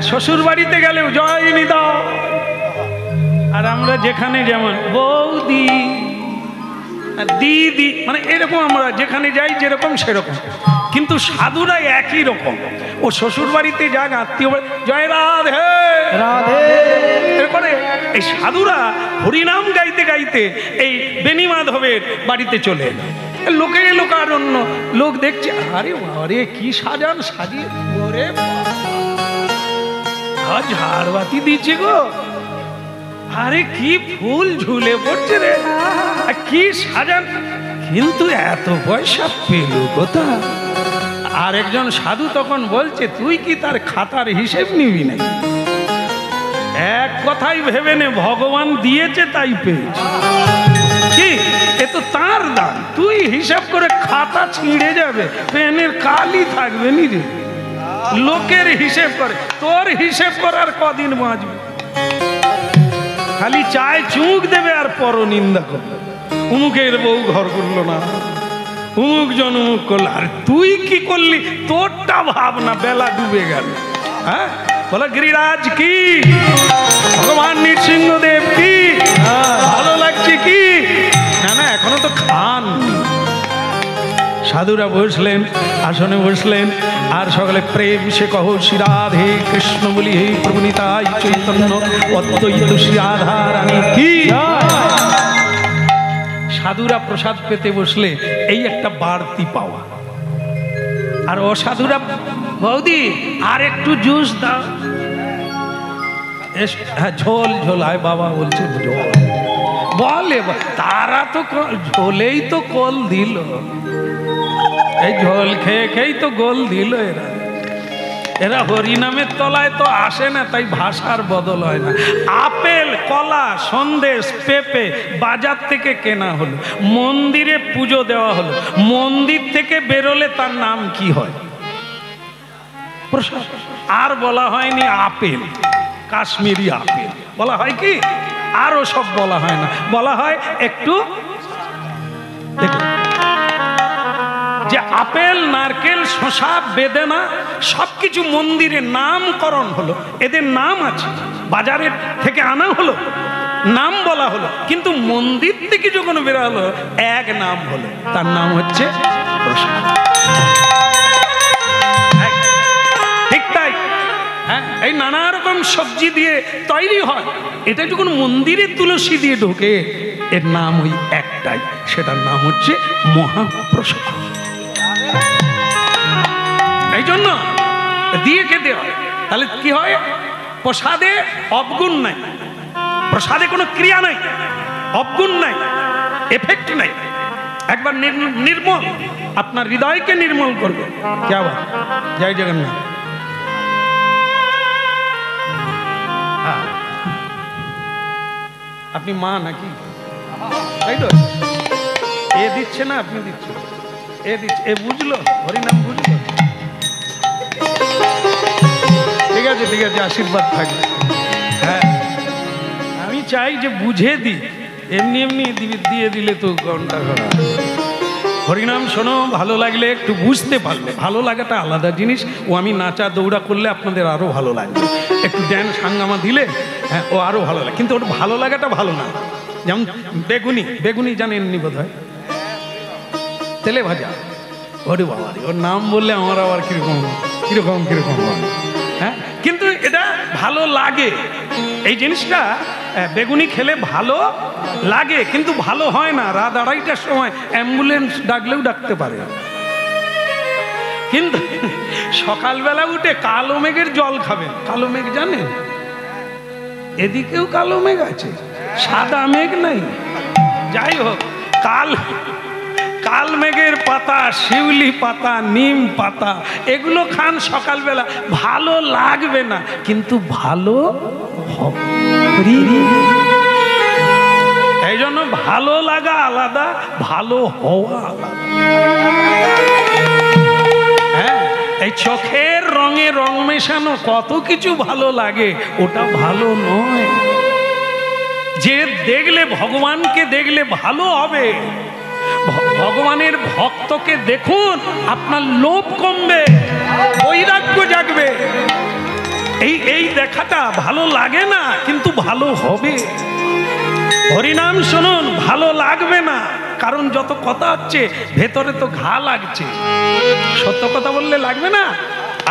শ্বশুর বাড়িতে গেলেও জয় নিদাও, আর আমরা যেখানে যেমন বৌদি দিদি, মানে এরকম আমরা যেখানে যাই যেরকম সেরকম। কিন্তু সাধুরা একই রকম। ও শ্বশুর বাড়িতে যাক, আত্মীয় বাড়ি, জয় রাধে রাধে এরপরে এই সাধুরা হরিনাম গাইতে গাইতে এই বেনি মাধবের বাড়িতে চলে এলো। লোকে লোকারণ্য, লোক দেখছে, আরে আরে কি সাজান সাজিয়ে, ওরে ঝাড়বাতি দিচ্ছে গো, আরে কি ফুল ঝুলে পড়ছে রে, কি সাজান, কিন্তু এত পয়সা পেল কোথা? আর একজন সাধু তখন বলছে, তুই কি তার খাতার হিসেব নিবি না? এক কথাই ভেবে নে, ভগবান দিয়েছে তাই পেয়েছে, কি এ তো তার দান, তুই হিসাব করে খাতা ছিঁড়ে যাবে, পেনের কালি থাকবে নি রে। লোকের হিসেব করে, তোর হিসেব করার কদিন বাঁচবে? খালি চায় চুক দেবে আর পরনিন্দা করবে, উমুকের বউ ঘর করলো না, উমুক জন উমুক করলো, আর তুই কি করলি তোরটা ভাবনা, বেলা ডুবে গেল। হ্যাঁ, বলো গিরিরাজ কি, ভগবান নৃসিংহদেব কি, ভালো লাগছে কি? না না, এখনো তো খান। সাধুরা বসলেন, আসনে বসলেন, আর সকলে প্রেম সে কহ শ্রী রাধে কৃষ্ণ বলি, হে প্রভু নিতাই চৈতন্য অদ্বৈত শ্রী রাধা রানী কি। সাধুরা প্রসাদ পেতে বসলে এই একটা বাড়তি পাওয়া, আর অসাধুরা, বৌদি আর একটু জুস দাও, হ্যাঁ ঝোল ঝোল, আয় বাবা বলছে ঝোল, বলে তারা তো ঝোলেই তো কল দিল, এই ঝোল খেয়ে খেয়েই তো গোল দিল। এরা হরিনামের তলায় তো আসে না, তাই ভাষার বদল হয় না। আপেল, কলা, সন্দেশ, পেঁপে বাজার থেকে কেনা হলো, মন্দিরে পুজো দেওয়া হলো, মন্দির থেকে বেরোলে তার নাম কি হয়? প্রসাদ। আর বলা হয়নি আপেল, কাশ্মীরি আপেল বলা হয় কি, আরো সব বলা হয় না, বলা হয় একটু দেখুন, যে আপেল, নারকেল, শসা, বেদানা সবকিছু মন্দিরে নামকরণ হলো, এদের নাম আছে, বাজারের থেকে আনা হলো, নাম বলা হলো, কিন্তু মন্দির থেকে যখন বেরোলো এক নাম হলো, তার নাম হচ্ছে প্রসাদ। ঠিক তাই, হ্যাঁ, এই নানা রকম সবজি দিয়ে তৈরি হয়, এটা যখন মন্দিরে তুলসী দিয়ে ঢোকে, এর নাম ওই একটাই, সেটার নাম হচ্ছে মহাপ্রসাদ। এই জন্য দিয়ে খেতে হয়। তাহলে কি হয়? প্রসাদে অবগুণ নাই, প্রসাদে কোনো ক্রিয়া নাই, অবগুণ নাই, এফেক্ট নাই, একবার নির্মল, আপনার হৃদয়কে নির্মল করবে। কে আবার জয় জগন্নাথ। আপনি মা নাকি? তাই তো, এ দিচ্ছে না, আপনি দিচ্ছেন, এ দিচ্ছে, এ বুঝলো, হরিনাম বুঝলো, ঠিক আছে ঠিক আছে, আশীর্বাদ থাকবে। হ্যাঁ, আমি চাই যে বুঝে দিই, এমনি এমনি দিয়ে দিলে তো ঘন্টা ঘন্টা। হরিনাম শোনো, ভালো লাগলে একটু বুঝতে পারলে, ভালো লাগাটা আলাদা জিনিস, ও আমি নাচা দৌড়া করলে আপনাদের আরো ভালো লাগবে, একটু ড্যান্স হাঙ্গামা দিলে হ্যাঁ ও আরো ভালো লাগে, কিন্তু ওর ভালো লাগাটা ভালো না। যেমন বেগুনি, বেগুনি জানেননি বোধ হয়, তেলে ভাজা, ওরে বাবা, ওর নাম বললে আমার আবার কিরকম কিরকম কিরকম হয়। হ্যাঁ, কিন্তু এটা ভালো লাগে, এই জিনিসটা বেগুনি খেলে ভালো লাগে, কিন্তু ভালো হয় না। রাত 2:30টার সময় অ্যাম্বুলেন্স ডাকলেও ডাকতে পারে, কিন্তু সকালবেলা উঠে কালো মেঘের জল খাবেন। কালো মেঘ জানেন? এদিকেও কালো মেঘ আছে, সাদা মেঘ নাই। যাই হোক, কাল মেঘের পাতা, শিউলি পাতা, নিম পাতা, এগুলো খান সকালবেলা, ভালো লাগবে না কিন্তু ভালো হবে। এই জন্য ভালো লাগা আলাদা, ভালো হওয়া আলাদা। হ্যাঁ, এই চোখের রঙে রং মেশানো কত কিছু ভালো লাগে, ওটা ভালো নয়। যে দেখলে, ভগবানকে দেখলে ভালো হবে, ভগবানের ভক্তকে দেখুন, আপনার লোভ কমবে, বৈরাগ্য জাগবে। এই দেখাটা ভালো লাগে না, কিন্তু ভালো হবে। হরিনাম শুনুন, ভালো লাগবে না, কারণ যত কথা হচ্ছে ভেতরে তো ঘা লাগছে। সত্য কথা বললে লাগবে না,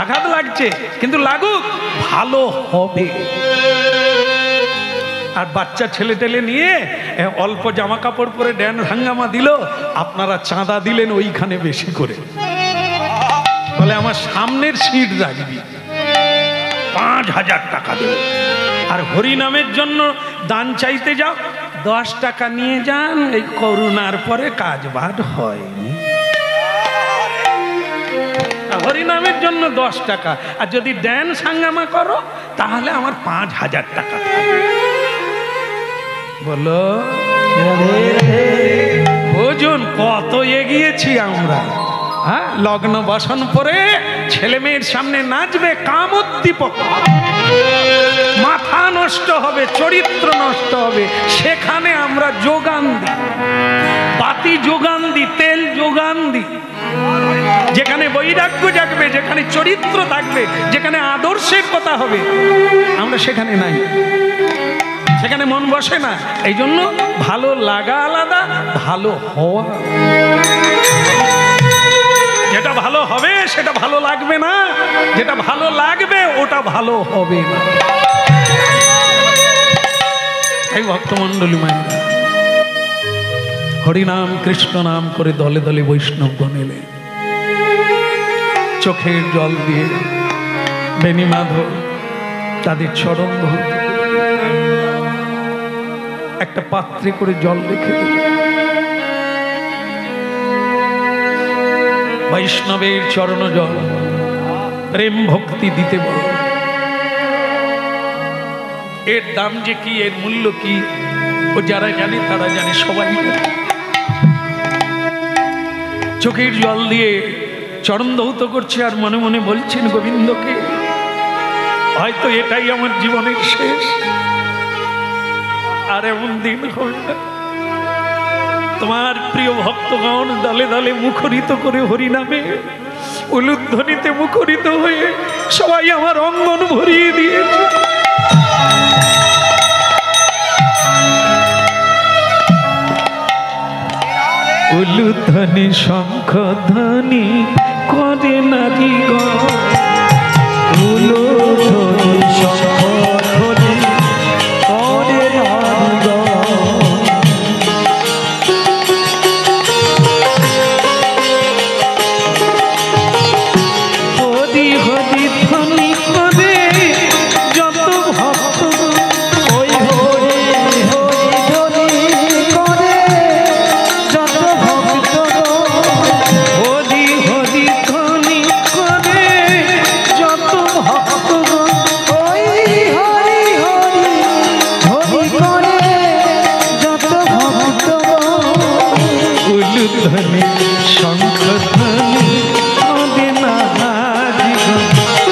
আঘাত লাগছে, কিন্তু লাগুক, ভালো হবে। আর বাচ্চা ছেলে টেলে নিয়ে অল্প জামা কাপড় পরে ড্যান্স হাঙ্গামা দিল, আপনারা চাঁদা দিলেন ওইখানে বেশি করে, বলে আমার সামনের সিট রাখবি, 5,000 টাকা দেব। আর হরিনামের জন্য দান চাইতে যাও, 10 টাকা নিয়ে যান, এই করোনার পরে কাজ বাদ হয়নি। হরিনামের জন্য 10 টাকা, আর যদি ড্যান্স হাঙ্গামা করো তাহলে আমার 5,000 টাকা। বলো বুঝুন কত এগিয়েছি আমরা। হ্যাঁ, লগ্ন বসন পরে ছেলে মেয়ের সামনে নাচবে, কামোদ্দীপক, মাথা নষ্ট হবে, চরিত্র নষ্ট হবে, সেখানে আমরা যোগান দিই, বাতি যোগান দিই, তেল যোগান দিই। যেখানে বৈরাগ্য জাগবে, যেখানে চরিত্র থাকবে, যেখানে আদর্শের কথা হবে, আমরা সেখানে নাই, সেখানে মন বসে না। এই জন্য ভালো লাগা আলাদা, ভালো হওয়া। যেটা ভালো হবে সেটা ভালো লাগবে না, যেটা ভালো লাগবে ওটা ভালো হবে না। এই ভক্তমণ্ডলী মায়েরা, হরিনাম কৃষ্ণ নাম করে দলে দলে বৈষ্ণবগণ এলেন, চোখের জল দিয়ে বেণী মাধব তাদের চরণ ধরে একটা পাত্রে করে জল রেখে দিল। বৈষ্ণবের চরণ জল, প্রেম ভক্তি দিতে বল। এর দাম যে কি, এর মূল্য কি, ও যারা জানে তারা জানে, সবাই জানে। চোখের জল দিয়ে চরণ ধৌত করছে আর মনে মনে বলছেন গোবিন্দকে, হয়তো এটাই আমার জীবনের শেষ, আর এমন দিন হবে না। তোমার প্রিয় ভক্তগণ দলে দলে মুখরিত করে হরিনামে উলুধ্বনিতে মুখরিত হয়ে সবাই আমার অঙ্গন ভরিয়ে দিয়েছে। উলুধ্বনি শঙ্খধ্বনি করে নারী গো, উলুধ্বনি শঙ্খধ্বনি করে নারী গো। হরি হরি ধ্বনি করে যত ভক্ত, ওই হরি হরি ধ্বনি করে যত ভক্ত, হরি হরি ধ্বনি করে যত ভক্ত, ওই হরি হরি ধ্বনি করে যত ভক্ত। উলুধ্বনি শঙ্খধ্বনি করে নারী গো,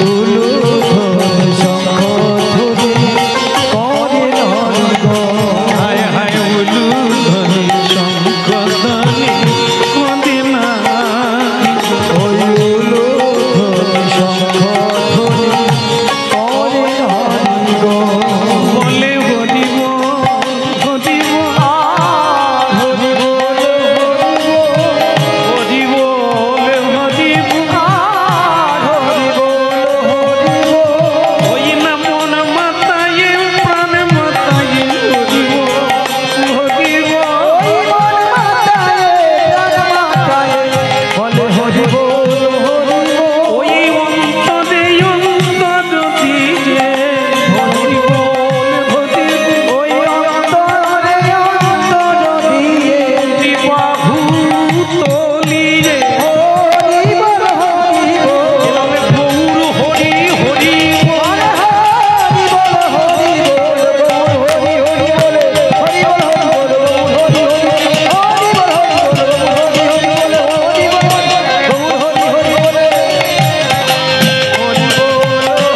উলুধ্বনি শঙ্খধ্বনি করে নারী গো। হায় হায় উলুধ্বনি শঙ্খধ্বনি করে নারী গো, ওই উলুধ্বনি শঙ্খধ্বনি করে নারী গো। বলে হরি বল, হরি বল, হরি বল, হরি বল, হরি বল, হরি বল, হরি বল। ওই না মন মাতায় প্রাণ মাতায়, হরি বল, হরি বল, মন মাতায় প্রাণ মাতায়, বলে হরি বল, হরি বল। ওই অন্তরে অন্তর দিয়ে হরি বল, হরি বল। ওই অন্তরে অন্তর দিয়ে বাহু তলিয়ে হরি বল, হরি বল। এভাবে গৌর হরি হরি বল, হরি বল, হরি বল, হরি হরি বলে, হরি বল, হরি বল, হরি হরি, হরি বল, হরি বল, হরি হরি বলে, হরি বল, গৌর হরি হরি বলে, হরি বল,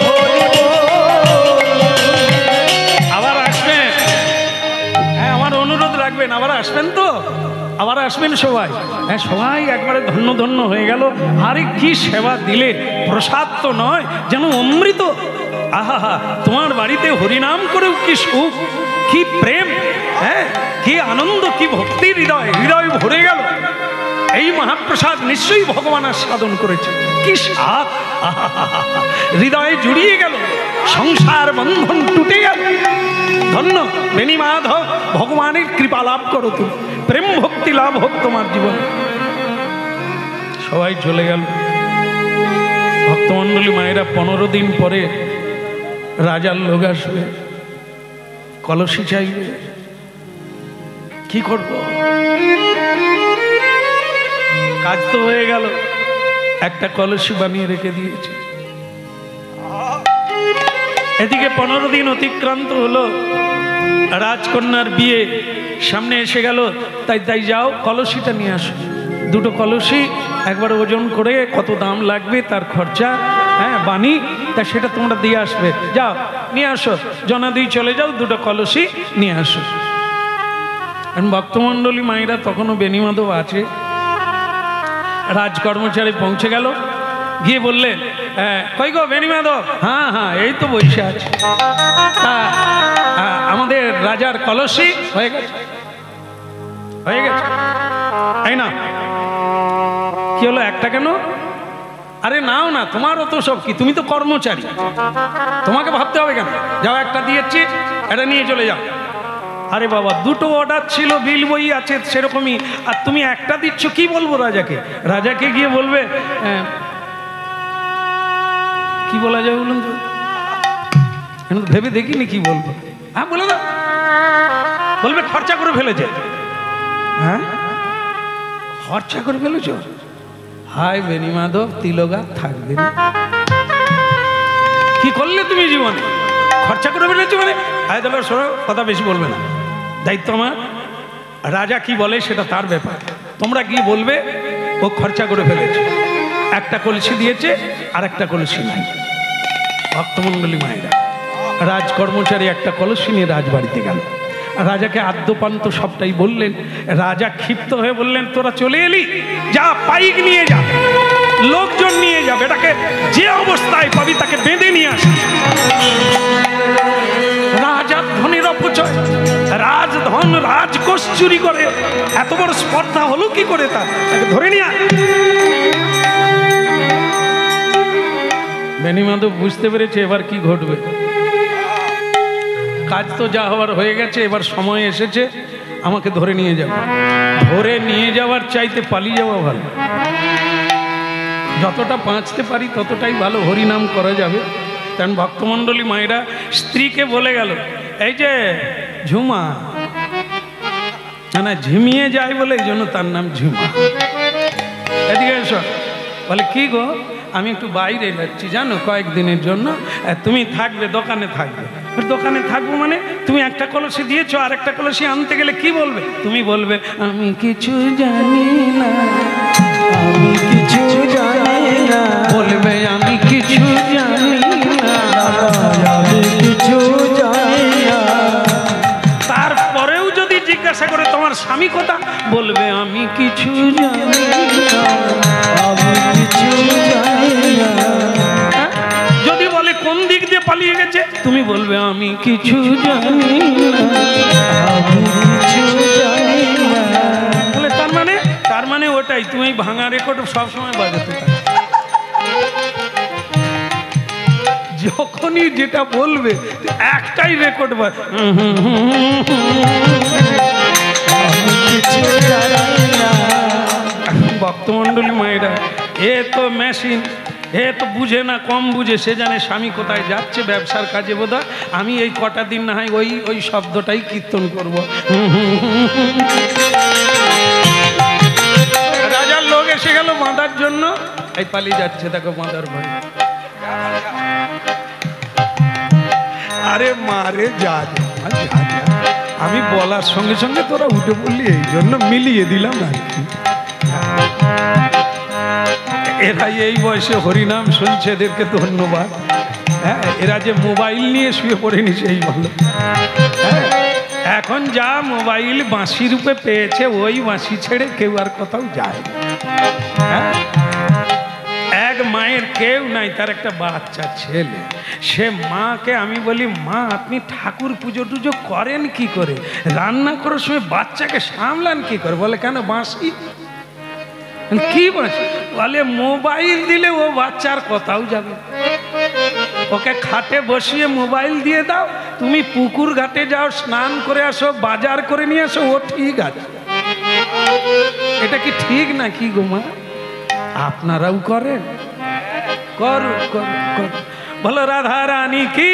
হরি বল। আবার আসবেন, হ্যাঁ আমার অনুরোধ রাখবেন, আবার আসবেন তো, আবার আসবেন সবাই। হ্যাঁ সবাই একবারে ধন্য ধন্য হয়ে গেল। আরে কি সেবা দিলে, প্রসাদ তো নয়, যেন অমৃত। আহা, তোমার বাড়িতে হরিনাম করেও কি সুখ, কি প্রেম, হ্যাঁ, কি আনন্দ, কি ভক্তি, হৃদয় হৃদয় ভরে গেল। এই মহাপ্রসাদ নিশ্চয়ই ভগবান সাধন করেছে। কি স্বাদ, হৃদয়ে জুড়িয়ে গেল, সংসার বন্ধন টুটে গেল। ধন্য বেণী মাধব, ভগবানের কৃপা লাভ করো তুমি, প্রেম ভক্তি লাভ হোক তোমার জীবন। সবাই চলে গেল। ভক্তমণ্ডলী মায়েরা 15 দিন পরে রাজার লোক আসবে, কলসি চাইবে। কি করব? কাজ তো হয়ে গেল, একটা কলসি বানিয়ে রেখে দিয়েছে। এদিকে 15 দিন অতিক্রান্ত হলো, রাজকন্যার বিয়ে সামনে এসে গেল। তাই যাও কলসিটা নিয়ে আসো। 2টো কলসি একবার ওজন করে কত দাম লাগবে তার খরচা, হ্যাঁ, বানি, তা সেটা তোমরা দিয়ে আসবে। যাও নিয়ে আসো, জনাদি চলে যাও, 2টো কলসি নিয়ে আসো। ভক্তমণ্ডলী মায়েরা তখনও বেণী মাধব আছে। রাজকর্মচারী পৌঁছে গেল, গিয়ে বললেন, কই গো বেণী মাধব? হ্যাঁ হ্যাঁ, এই তো বসে আছে। আমাদের রাজার কলসি হয়ে গেছে, হয়ে গেছে। তাই না? কি হলো, একটা কেন? আরে নাও না, তোমারও তো সব কি, তুমি তো কর্মচারী, তোমাকে ভাবতে হবে কেন? যাও, একটা দিয়েছি, এটা নিয়ে চলে যাও। আরে বাবা, 2টো অর্ডার ছিল, বিল বই আছে সেরকমই, আর তুমি একটা দিচ্ছ। কি বলবো রাজাকে? রাজাকে গিয়ে বলবে, কি বলা যায় বলুন তো, ভেবে দেখিনি কি বলবো। হ্যাঁ বলে দাও। বলবে খরচা করে ফেলেছে। হ্যাঁ, খরচা করে ফেলেছ? হায় বেণী মাধব, তিলগা থাকবে না। কি করলে তুমি জীবনে? খরচা করে ফেলেছো মানে? আয় তাহলে শোনো, কথা বেশি বলবে না, দায়িত্ব আমার। রাজা কি বলে সেটা তার ব্যাপার, তোমরা কি বলবে ও খরচা করে ফেলেছে। একটা কলসি দিয়েছে, আর একটা কলসি নাই। ভক্তমণ্ডলী মায়েরা, রাজকর্মচারী একটা কলসি নিয়ে রাজবাড়িতে গেল। রাজাকে আদ্যপান্ত সবটাই বললেন। রাজা ক্ষিপ্ত হয়ে বললেন, তোরা চলে এলি, যা পাইক নিয়ে যা, লোকজন নিয়ে যা, বেটাকে যে অবস্থায় পাবি তাকে বেঁধে নিয়ে আসি। রাজার ধনের অপচয়, রাজধন রাজকোষ চুরি করে এত বড় স্পর্ধা হলো কি করে? তাকে ধরে নিয়ে আয়। বেণী মাধব বুঝতে পেরেছে এবার কি ঘটবে। কাজ তো যা হওয়ার হয়ে গেছে, এবার সময় এসেছে আমাকে ধরে নিয়ে যাবে। ধরে নিয়ে যাওয়ার চাইতে পালিয়ে যাওয়া ভালো। যতটা বাঁচতে পারি ততটাই ভালো, হরিনাম করা যাবে। কারণ ভক্তমণ্ডলী মায়েরা স্ত্রীকে বলে গেল, এই যে ঝুমা, না ঝিমিয়ে যায় বলে এই জন্য তার নাম ঝুমা। এদিকে এসো। বলে কি গো, আমি একটু বাইরে যাচ্ছি জানো, কয়েকদিনের জন্য, তুমি থাকবে, দোকানে থাকবে। দোকানে থাকবো মানে? তুমি একটা কলসি দিয়েছো, আর একটা কলসি আনতে গেলে কি বলবে? তুমি বলবে, আমি কিছু জানি না, আমি কিছু জানি না। বলবে আমি কিছু জানি না, আমি কিছু জানি না। তারপরেও যদি জিজ্ঞাসা করে তোমার স্বামী কথা, বলবে আমি কিছু জানি না, আমি কিছু জানি না। যদি বলে কোন দিক দিয়ে পালিয়ে গেছে, তুমি বলবে আমি কিছু জানি না, আমি কিছু জানি না। বলে তার মানে ওটাই, তুমি ভাঙা রেকর্ড সবসময় বাজাতে থাকো। যখনই যেটা বলবে একটাই রেকর্ড বাজ। ভক্তমণ্ডলী মায়েরা, এ তো মেশিন, এ তো বুঝে না, কম বুঝে। সে জানে স্বামী কোথায় যাচ্ছে, ব্যবসার কাজে বোধহয়। আমি এই কটা দিন না হয় ওই শব্দটাই কীর্তন করব। রাজার লোক এসে গেল বাঁধার জন্য, এই পালিয়ে যাচ্ছে, দেখো বাঁধার ভয়। আরে মারে যা, আমি বলার সঙ্গে সঙ্গে তোরা উঠে পড়লি, এই জন্য মিলিয়ে দিলাম আর কি। এরা এই বয়সে হরিনাম শুনছে, এদেরকে ধন্যবাদ। হ্যাঁ, এরা যে মোবাইল নিয়ে শুয়ে পড়েনি সেই ভালো। হ্যাঁ, এখন যা মোবাইল বাঁশি রূপে পেয়েছে, ওই বাঁশি ছেড়ে কেউ আর কোথাও যায়। হ্যাঁ, এক মায়ের কেউ নাই, তার একটা বাচ্চা ছেলে। সে মাকে আমি বলি, মা আপনি ঠাকুর পুজো টুজো করেন কি করে, রান্না করার সময় বাচ্চাকে সামলান কি করে? বলে কেন বাঁশি? কি বাঁশি? বলে মোবাইল দিলে ও বাচ্চার কথাও যাবে। ওকে খাটে বসিয়ে মোবাইল দিয়ে দাও, তুমি পুকুর ঘাটে যাও, স্নান করে আসো, বাজার করে নিয়ে আসো, ও ঠিক আছে। এটা কি ঠিক না কি গো মা? আপনারাও করেন? করো করো করো। বলো রাধা রানী কি।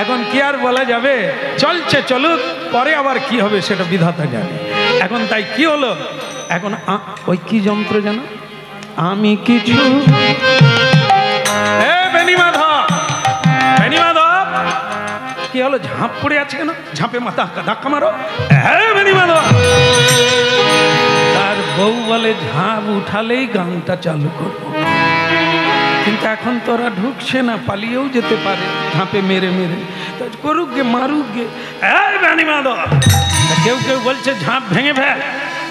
এখন কি আর বলা যাবে, চলছে চলুক, পরে আবার কি হবে সেটা বিধাতা জানে। এখন তাই কি হলো, এখন ওই কি যন্ত্র জানো, আমি কিছু কি হলো, ঝাঁপ পড়ে আছে কেন, ঝাঁপে মাথা ধাক্কা মারো। তার বউ বলে ঝাঁপ উঠালেই গানটা চালু করবো, কিন্তু এখন তোরা ঢুকছে না, পালিয়েও যেতে পারে ঝাঁপে মেরে মেরে, করুক গে মারুক গে। কেউ কেউ বলছে ঝাঁপ ভেঙে ফেল।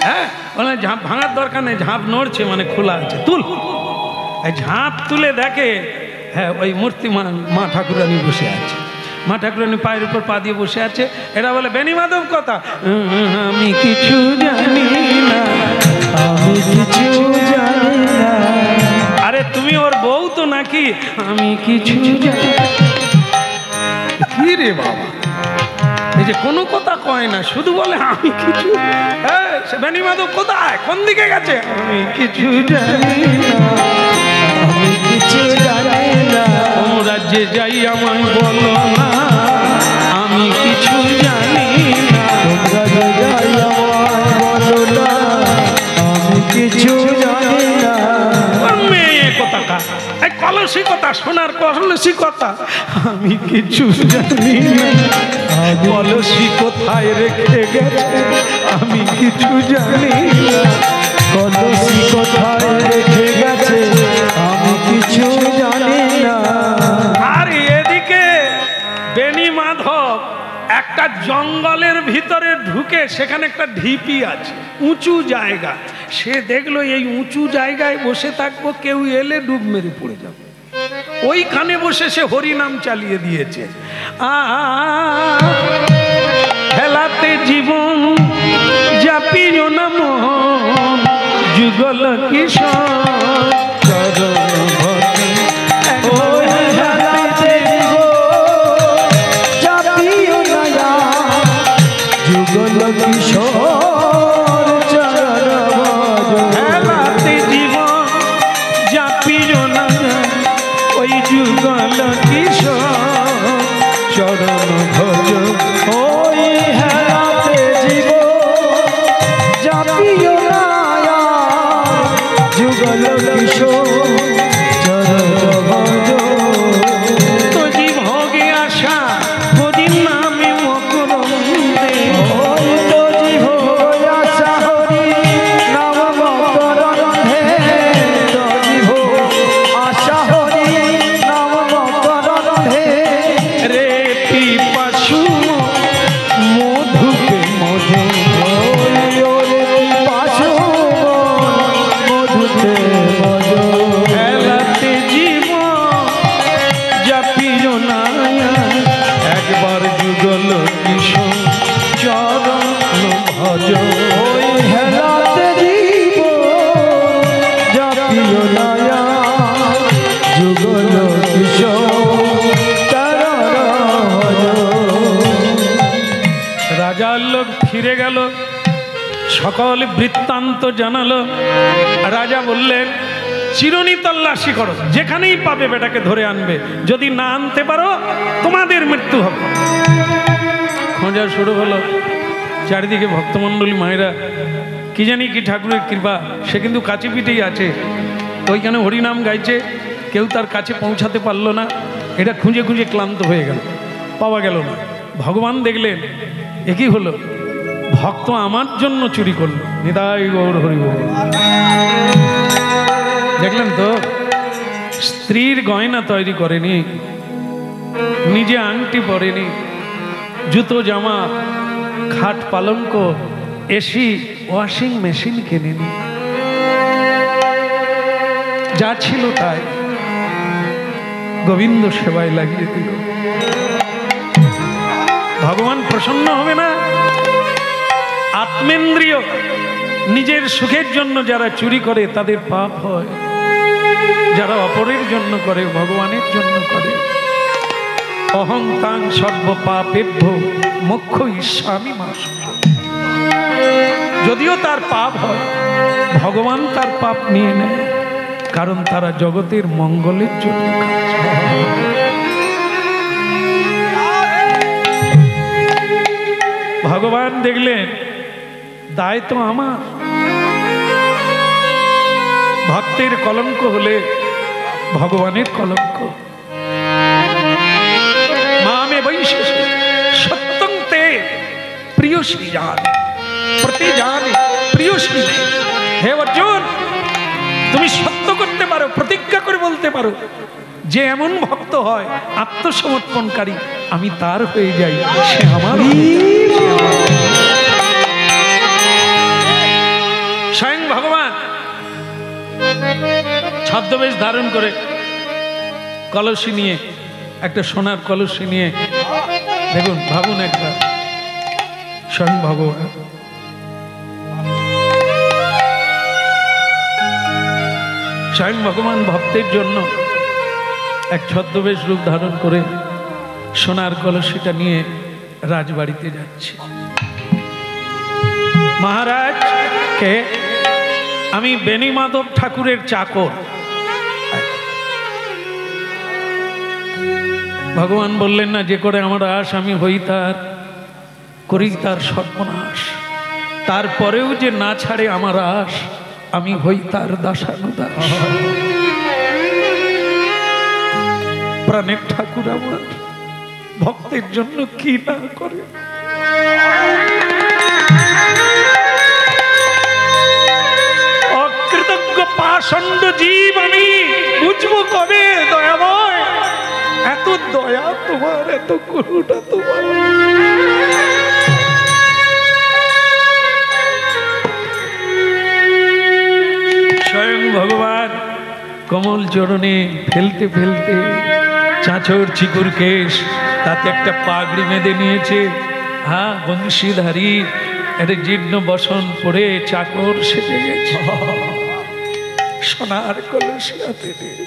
হ্যাঁ বলে ঝাঁপ ভাঙার দরকার নেই, ঝাঁপ নড়ছে মানে খোলা আছে, তুল। ঝাঁপ তুলে দেখে হ্যাঁ ওই মূর্তিমান মা ঠাকুরানী বসে আছে, মা ঠাকুরানী পায়ের উপর পা দিয়ে বসে আছে। এরা বলে বেনি মাধব কথা, আমি কিছু জানি না, আমি কিছু জানি না। আরে তুমি ওর বউ তো নাকি, আমি কিছু জানি। কি রে বাবা, এই যে কোনো কথা কয় না, শুধু বলে আমি কিছু। বেনি মাধব কোথায়, কোন দিকে গেছে? আমি কিছু জানি না, আমি কিছু জানি না। কোন রাজ্যে যাই আমায় বলো না, আমি কিছু জানি না। কোন রাজ্যে যাই আমায় বলো না, আমি কিছু জানি না। মেয়ে কথা কা, এই কলসি কথা, সোনার কলসি কথা, আমি কিছু জানি না। কলসি কোথায় রেখে গেছে, আমি কিছু জানি না। কলসি কোথায় রেখে গেছে, আমি কিছু জানি না। আর এদিকে বেনি মাধব একটা জঙ্গলের ভিতরে ঢুকে, সেখানে একটা ঢিপি আছে, উঁচু জায়গা। সে দেখলো এই উঁচু জায়গায় বসে থাকবো, কেউ এলে ডুব মেরে পড়ে যাবে। ওইখানে বসে সে হরিনাম চালিয়ে দিয়েছে। খেলাতে জীবন যাপিও না মন, যুগল কিশোর চরণ ভজে। খেলাতে যাপিও না যুগল কিশোর চরণ ভজে। খেলাতে জীবন যাপিও না ওই যুগল কিশোর চরণ ভজ। ওই হেলাতে জীব যাপিও না যুগল কিশোর চরণ ভজ। তো জীব হোগে আশা কদিন নামে মকরন্দে, তো জীব হোগে আশা হরি নাম মকরন্দে, তো জীব আশা হরি নাম মকরন্দে। রে পিপাসু মধুকে মধু, রে পিপাসু মধুকে মধু। খেলাতে জীব যাপিও না একবার যুগল কিশোর চরণ ভজ। ওই হেলাতে জীব যাপিও না যুগল কিশোর চরণ ভজ। রাজার লোক ফিরে গেল, সকল বৃত্তান্ত জানালো। রাজা বললেন চিরুনি তল্লাশি করো, যেখানেই পাবে বেটাকে ধরে আনবে, যদি না আনতে পারো তোমাদের মৃত্যু হবে। খোঁজা শুরু হলো, চারিদিকে ভক্তমণ্ডলী মায়েরা, কি জানি কি ঠাকুরের কৃপা, সে কিন্তু কাছে পিঠেই আছে, ওইখানে হরিনাম গাইছে, কেউ তার কাছে পৌঁছাতে পারলো না। এটা খুঁজে খুঁজে ক্লান্ত হয়ে গেল, পাওয়া গেল না। ভগবান দেখলেন একই হলো, ভক্ত আমার জন্য চুরি করলো। নিতাই গৌর হরি বল। দেখলেন তো, স্ত্রীর গয়না তৈরি করেনি, নিজে আংটি পরেনি, জুতো জামা খাট পালঙ্ক এসি ওয়াশিং মেশিন কেনেনি। যা ছিল তাই গোবিন্দ সেবায় লাগিয়ে দিল। ভগবান প্রসন্ন হবে না? আত্মেন্দ্রিয় নিজের সুখের জন্য যারা চুরি করে তাদের পাপ হয়, যারা অপরের জন্য করে ভগবানের জন্য করে। অহং তাং সর্ব পাপেভ্য মোক্ষ ইচ্ছামি মা শুচঃ। যদিও তার পাপ হয়, ভগবান তার পাপ নিয়ে নেয়, কারণ তারা জগতের মঙ্গলের জন্য কাজ করে। ভগবান দেখলেন দায় তো আমার, ভক্তের কলঙ্ক হলে ভগবানের কলঙ্ক। মামে বৈশেষে সত্যং তে প্রিয়সী জানে প্রতি জানে প্রিয়সী। হে অর্জুন, তুমি সত্য করতে পারো, প্রতিজ্ঞা করে বলতে পারো যে এমন ভক্ত হয় আত্মসমর্পণকারী, আমি তার হয়ে যাই, সে আমার। স্বয়ং ভগবান ছদ্মবেশ ধারণ করে কলসি নিয়ে, একটা সোনার কলসি নিয়ে, দেখুন ভাবুন একবার, স্বয়ং ভগবান স্বয়ং ভগবান ভক্তের জন্য এক ছদ্মবেশ রূপ ধারণ করে সোনার কলসিটা নিয়ে রাজবাড়িতে যাচ্ছে। মহারাজ কে? আমি বেণীমাধব ঠাকুরের চাকর। ভগবান বললেন না যে করে আমার আশ আমি হই তার, করি তার সর্বনাশ। তারপরেও যে না ছাড়ে আমার আশ, আমি হই তার দাসানুদাস। প্রাণের ঠাকুর আমার ভক্তের জন্য কি না করে। অকৃতজ্ঞ পাষণ্ড জীব আমি, বুঝবো কবে দয়াময় এত দয়া তোমার, এত করুণা তোমার। স্বয়ং ভগবান কমল চরণে ফেলতে ফেলতে চাঁচর চিকুর কেশ, তাতে একটা পাগড়ি বেঁধে নিয়েছে, হ্যাঁ বংশীধারী, একটা জীর্ণ বসন পরে চাকর সেজে গেছে, সোনার কলসি হাতে নিয়ে।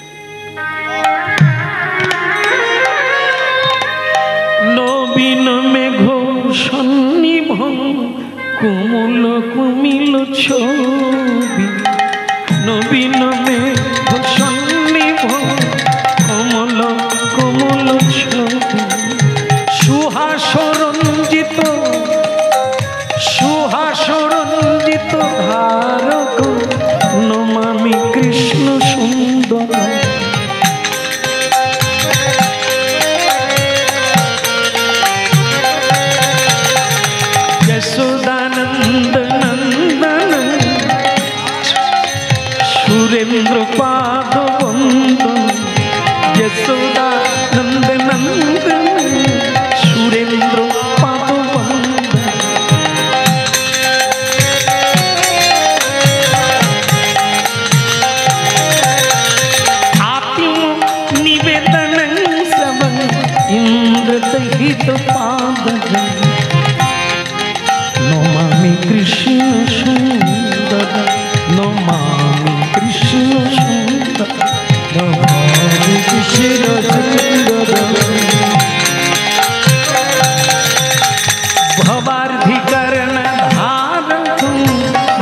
নবীন মেঘ সন্নিভ কুমল কুমিল ছবি, নবীন মেঘ সন্নিভ কমল কমল ছবি, সুহাসরঞ্জিত সুহাসরঞ্জিত ধারক নমামি কৃষ্ণ সুন্দর। যশোদানন্দ নন্দন সুরেন্দ্র পাদ বন্দন, যশোদানন্দ নন্দন সুরেন্দ্র পাদ বন্দন। আতিম নিবেদন সবং ইন্দ্রদহিত পাদজং, নমামি কৃষ্ণ সুন্দর, নমামি কৃষ্ণ সুন্দর, নমামি কৃষ্ণ সুন্দর। ভবার্ধিকরণ ধারক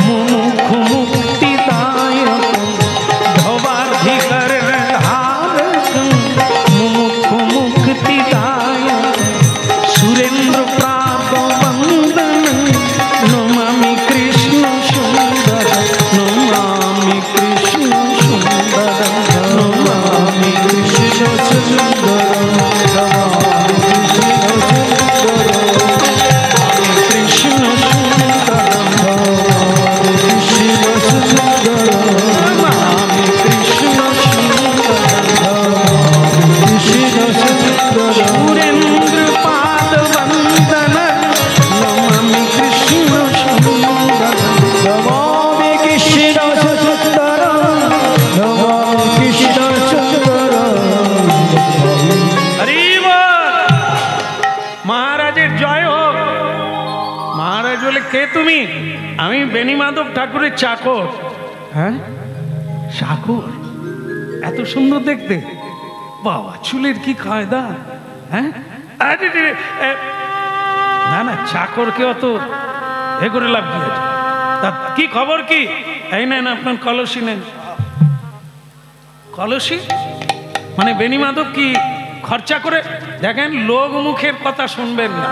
মুমুখ মুক্তিদায়ক, ভবার্ধিকরণ ধারক মুমুখ মুক্তিদায়ক, সুরেন্দ্র প্রা কে তুমি? আমি বেণীমাধব ঠাকুরের চাকর। হ্যাঁ, চাকর? এত সুন্দর দেখতে, বাবা চুলের কি কায়দা! হ্যাঁ, না না, চাকরকে অত এ করে লাভ কি আছে? তা কি খবর কি? এই নেন আপনার কলসি নেন। কলসি মানে বেণীমাধব কি খরচা করে? দেখেন, লোক মুখের কথা শুনবেন না।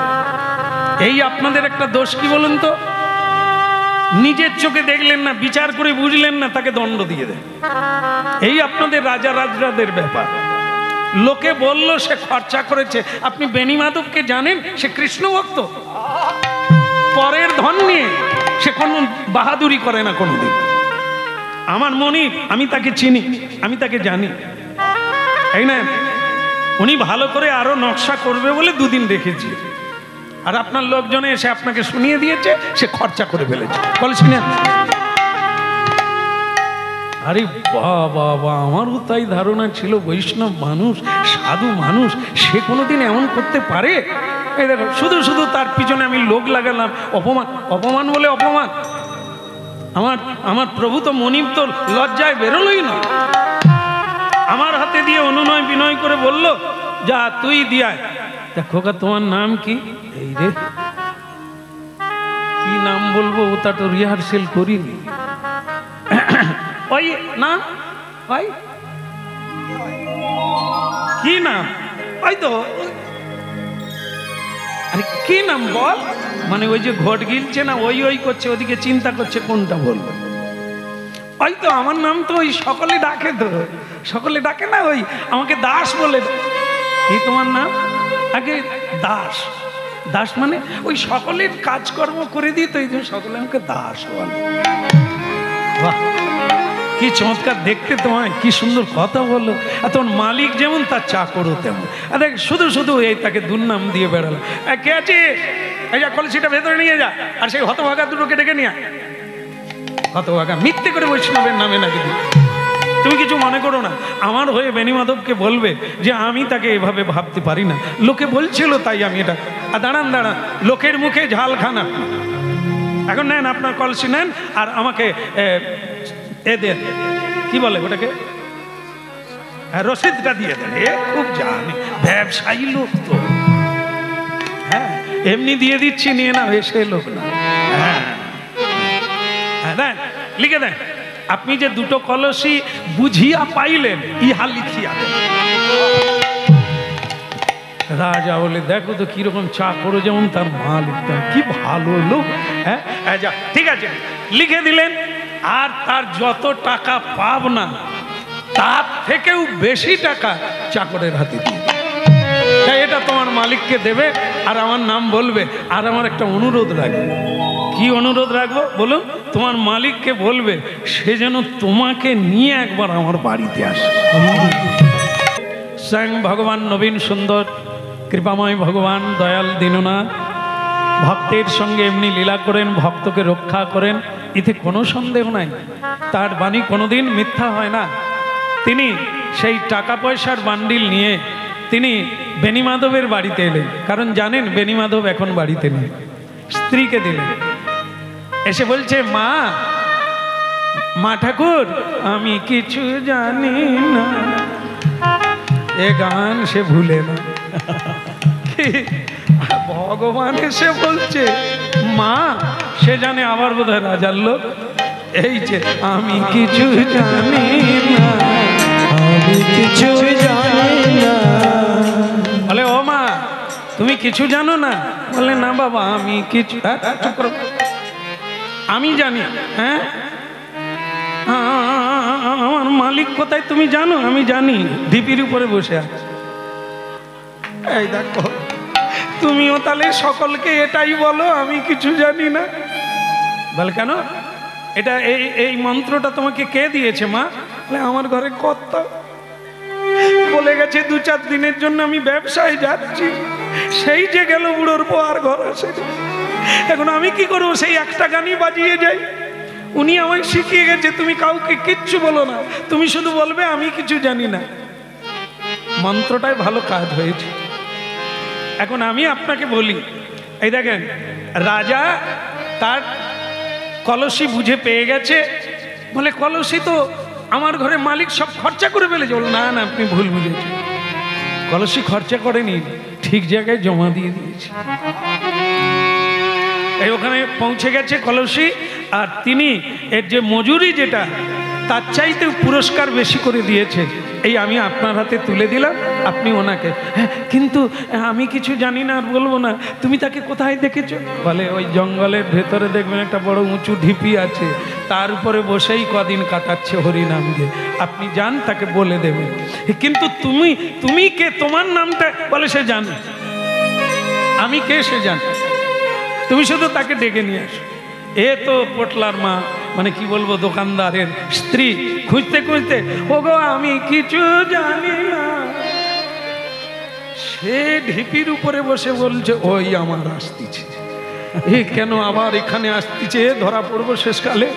এই আপনাদের একটা দোষ কি বলুন তো, নিজের চোখে দেখলেন না, বিচার করে বুঝলেন না, তাকে দণ্ড দিয়ে দেন। এই আপনাদের রাজা রাজরাদের ব্যাপার। লোকে বলল সে খরচা করেছে। আপনি বেণীমাধবকে জানেন? সে কৃষ্ণ ভক্ত। পরের ধন নিয়ে সে কোনো বাহাদুরি করে না কোনোদিন। আমার মনিব, আমি তাকে চিনি, আমি তাকে জানি। এই না, উনি ভালো করে আরো নকশা করবে বলে দুদিন রেখেছি, আর আপনার লোকজনে এসে আপনাকে শুনিয়ে দিয়েছে সে খরচা করে ফেলেছে। বলছি না, আরে বাবা, আমারও তাই ধারণা ছিল বৈষ্ণব মানুষ, সাধু মানুষ, সে কোনোদিন এমন করতে পারে? এই দেখো, শুধু শুধু তার পিছনে আমি লোক লাগালাম। অপমান, অপমান বলে অপমান। আমার প্রভু তো মনিব তো লজ্জায় বেরোলই না। আমার হাতে দিয়ে অনুনয় বিনয় করে বলল, যা তুই দিয়ায়। খোকা তোমার নাম কি? এই রে, কি নাম বলবো ওটা তো রিহার্সেল করিনি। ওই নাম, ভাই কি নাম? ওই তো, আরে কি নাম বল? মানে ওই যে ঘট গিলছে না, ওই ওই করছে, ওদিকে চিন্তা করছে কোনটা বলবো। ওই তো আমার নাম তো ওই সকলে ডাকে, তো সকলে ডাকে না, ওই আমাকে দাস বলে। কি তোমার নাম? আগে দাস। দাস মানে ওই সকলের কাজকর্ম করে দিই, তো এই জন্য সকলে আমাকে দাস বলে। বাহ, কি চমৎকার দেখতে তোমায়, কি সুন্দর কথা বলো। আর তোমার মালিক যেমন তার চাকরও তেমন। আর দেখ, শুধু শুধু এই তাকে দুর্নাম দিয়ে বেড়ালো। কে আছে? এই যা, কলসিটা ভেতরে নিয়ে যা, আর সেই হতভাগা দুটোকে ডেকে নিয়ে। হতভাগা মিথ্যে করে বৈষ্ণবের নামে নাকি দিই। তুমি কিছু মনে করো না, আমার হয়ে বেণীমাধবকে বলবে যে আমি তাকে এভাবে ভাবতে পারি না, লোকে বলছিল তাই আমি এটা। আর দাঁড়ান দাঁড়ান, লোকের মুখে ঝাল খানা। এখন নেন আপনার কলসি নেন, আর আমাকে এ দেন, কি বলে ওটাকে, রসিদটা দিয়ে দেন। এ খুব জানে, ব্যবসায়ী লোক তো। হ্যাঁ, এমনি দিয়ে দিচ্ছি, নিয়ে না, সে লোক না। হ্যাঁ হ্যাঁ, দেন, লিখে দেন। আপনি যে দুটো কলসি বুঝিয়া পাইলেন, ইহা লিখিয়া দেন। রাজা বলে, দেখো তো কিরকম চা করো, যেমন তার মালিক, কি ভালো লোক। হ্যাঁ, যা, ঠিক আছে, লিখে দিলেন। আর তার যত টাকা পাবনা, তার থেকেও বেশি টাকা চাকরের হাতে দিয়ে, তাই এটা তোমার মালিককে দেবে, আর আমার নাম বলবে। আর আমার একটা অনুরোধ রাখবে। কি অনুরোধ রাখবো বলুন? তোমার মালিককে বলবে সে যেন তোমাকে নিয়ে একবার আমার বাড়িতে আসে। স্বয়ং ভগবান নবীন সুন্দর কৃপাময় ভগবান দয়াল দীননাথ ভক্তের সঙ্গে এমনি লীলা করেন, ভক্তকে রক্ষা করেন, এতে কোনো সন্দেহ নাই। তার বাণী কোনোদিন মিথ্যা হয় না। তিনি সেই টাকা পয়সার বান্ডিল নিয়ে তিনি বেণীমাধবের বাড়িতে এলেন, কারণ জানেন বেণীমাধব এখন বাড়িতে নেই। স্ত্রীকে দিলেন, এসে বলছে, মা, মা ঠাকুর, আমি কিছু জানি না। এ গান সে ভুলে না। ভগবান এসে বলছে মা, সে জানে আবার বোধহয় রাজার লোক। এই যে, আমি কিছু জানি না, আমি কিছু জানি না। বলে, ও মা, তুমি কিছু জানো না? বলে, না বাবা, আমি কিছু, চুপ করো, আমি জানি। হ্যাঁ, আমার মালিক কোথায় তুমি জানো? আমি জানি, ঢিপির উপরে বসে আছে। এই দেখো, তুমিও তাহলে সকলকে এটাই বলো, আমি কিছু জানি না। বলে, কেন? এটা এই মন্ত্রটা তোমাকে কে দিয়েছে মা? বলে, আমার ঘরে কর্তা বলে গেছে 2-4 দিনের জন্য আমি ব্যবসায় যাচ্ছি, সেই যে গেল বুড়োর পোয়ার ঘর আছে। এখন আমি কি করবো? সেই একটা গানই বাজিয়ে যাই। উনি আমায় শিখিয়ে গেছে, তুমি কাউকে কিচ্ছু বলো না, তুমি শুধু বলবে আমি কিছু জানি না। মন্ত্রটাই ভালো কাজ হয়েছে। এখন আমি আপনাকে বলি, এই দেখেন, রাজা তার কলসি বুঝে পেয়ে গেছে, বলে কলসি তো আমার ঘরে মালিক সব খরচা করে ফেলেছে। বল না না, আপনি ভুল বুঝেছেন, কলসি খরচা করেনি, ঠিক জায়গায় জমা দিয়ে দিয়েছে। এই ওখানে পৌঁছে গেছে কলসি, আর তিনি এর যে মজুরি যেটা তার চাইতে পুরস্কার বেশি করে দিয়েছে। এই আমি আপনার হাতে তুলে দিলাম, আপনি ওনাকে। হ্যাঁ, কিন্তু আমি কিছু জানি না, আর বলবো না। তুমি তাকে কোথায় দেখেছো? বলে ওই জঙ্গলের ভেতরে দেখবেন একটা বড় উঁচু ঢিপি আছে, তার উপরে বসেই কদিন কাটাচ্ছে হরিনাম দিয়ে। আপনি যান, তাকে বলে দেবেন। কিন্তু তুমি কে, তোমার নামটা? বলে সে জানে। আমি কে সে জানে, তুমি শুধু তাকে ডেকে নিয়ে আসো। এ তো পোটলার মা, মানে কি বলবো, দোকানদারের স্ত্রী। খুঁজতে খুঁজতে, ওগো আমি কিছু জানি না। সে ঢিপির উপরে বসে বলছে, ওই আমার আসতিছে। এ কেন আবার এখানে আসতিছে, ধরা পড়বো শেষকালে।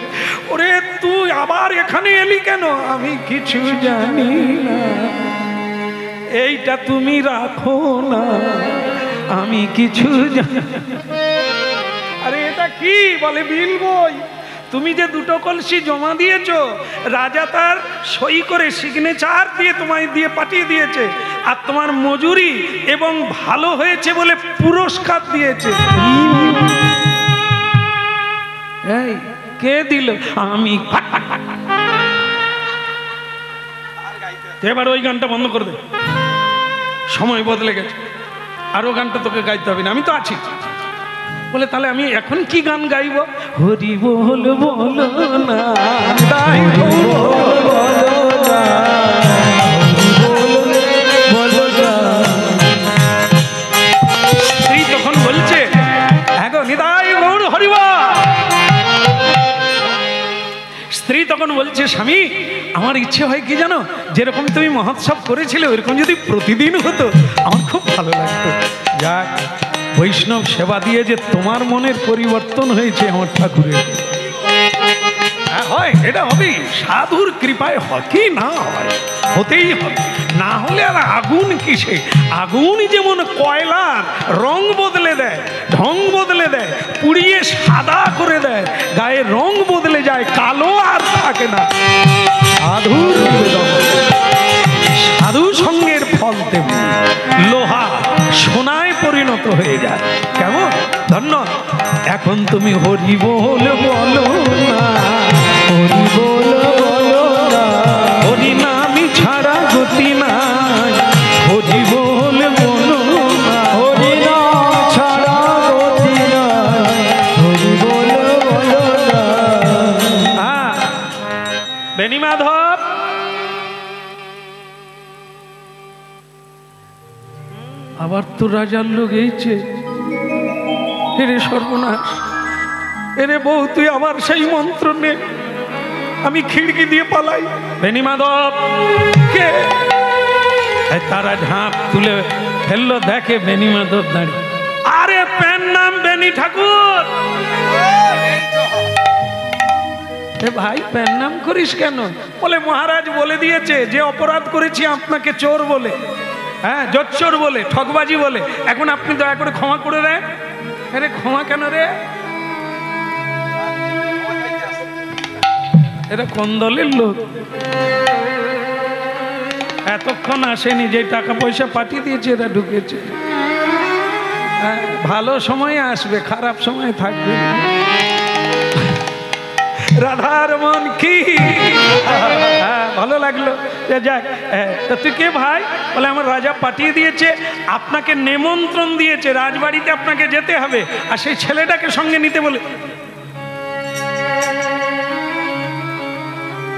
ওরে তুই আবার এখানে এলি কেন? আমি কিছু জানি না, এইটা তুমি রাখো না, আমি কিছু জানি। আরে এটা কি? বলে বিল বই। তুমি যে দুটো কলসি জমা দিয়েছো, রাজা তার সই করে সিগনেচার দিয়ে তোমায় দিয়ে পাঠিয়ে দিয়েছে, আর তোমার মজুরি এবং ভালো হয়েছে বলে পুরস্কার দিয়েছে। এই কে দিল? আমি। এবার ওই গানটা বন্ধ করে দে, সময় বদলে গেছে, আরো গানটা তোকে গাইতে হবে না, আমি তো আছি। বলে তাহলে আমি এখন কি গান গাইব? হরি বল বলো না, স্ত্রী তখন বলছে, হ্যাঁ গো নিতাই গৌর হরি বল। স্ত্রী তখন বলছে, স্বামী আমার ইচ্ছে হয় কি জানো, যেরকম তুমি মহোৎসব করেছিলে ওইরকম যদি প্রতিদিন হতো আমার খুব ভালো লাগতো। যাক, বৈষ্ণব সেবা দিয়ে যে তোমার মনের পরিবর্তন হয়েছে আমার ঠাকুরের। হয়, এটা হবেই, সাধুর কৃপায় হয় কি না হয়, হতেই হবে। না হলে আর আগুন কিসে? আগুন যেমন কয়লার রং বদলে দেয়, ঢং বদলে দেয়, পুড়িয়ে সাদা করে দেয়, গায়ে রং বদলে যায়, কালো আর থাকে না। সাধু সঙ্গের ফল তেমনি, লোহা সোনায় পরিণত হয়ে যায়। কেমন ধন্য! এখন তুমি হরি বল বলো না, হরি বল বলো না, হরি নামি ছাড়া গতি নাই, হরি বল বলো না, হরি নাম ছাড়া গতি নাই, হরি বল বলো না। বেনি মাধব, আবার তো রাজার লোক এইছে। এরে সর্বনাশ, এরে বউ তুই আবার সেই মন্ত্র নে, আমি খিড়কি দিয়ে পালাই। বেনি মাধব কে? তারা ঝাঁপ তুলে ফেললো, দেখে বেনি মাধব দাঁড়িয়ে। আরে প্যান নাম বেনি ঠাকুর। এ ভাই প্যান নাম করিস কেন? বলে মহারাজ বলে দিয়েছে যে অপরাধ করেছি আপনাকে চোর বলে, হ্যাঁ জোচ্চোর বলে, ঠকবাজি বলে, এখন আপনি দয়া করে ক্ষমা করে দেন। আরে ক্ষমা কেন রে? এটা কোন দলের লোক? এতক্ষণ আসেনি, যে টাকা পয়সা পাঠিয়ে দিয়েছে এরা ঢুকেছে। ভালো সময় আসবে, খারাপ সময় থাকবে। রাধার মন কি ভালো লাগলো। যাক, তা তুই কে ভাই? বলে আমার রাজা পাঠিয়ে দিয়েছে, আপনাকে নিমন্ত্রণ দিয়েছে, রাজবাড়িতে আপনাকে যেতে হবে, আর সেই ছেলেটাকে সঙ্গে নিতে বলে।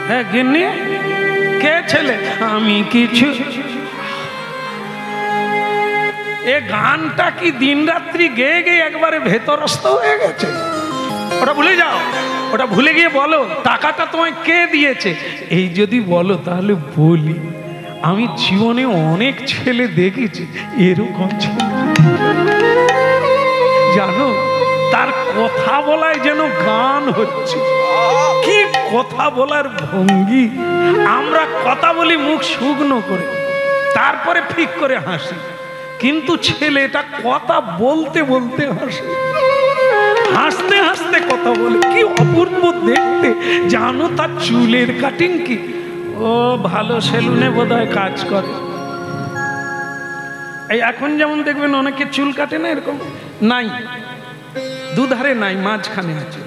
হ্যাঁ গিন্নি, কে ছেলে? আমি কিছু। এ গানটা কি দিন রাত্রি গেয়ে গেয়ে একবারে ভেতরস্থ হয়ে গেছে। ওটা ভুলে যাও, ওটা ভুলে গিয়ে বলো টাকাটা তোমায় কে দিয়েছে। এই যদি বলো তাহলে বলি, আমি জীবনে অনেক ছেলে দেখেছি এরকম ছেলে, জানো তার কথা বলায় যেন গান হচ্ছে, কি কথা বলার ভঙ্গি। আমরা কথা বলি মুখ শুকনো করে, তারপরে ফিক করে হাসি, কিন্তু ছেলেটা কথা বলতে বলতে হাসে। হাসতে হাসতে কথা বলে, কি অপূর্ব দেখতে। জানো তার চুলের কাটিং কি? ও ভালো সেলুনে বোধহয় কাজ করে। এই এখন যেমন দেখবেন অনেকে চুল কাটে না, এরকম নাই, দুধারে নাই, মাঝখানে আছে।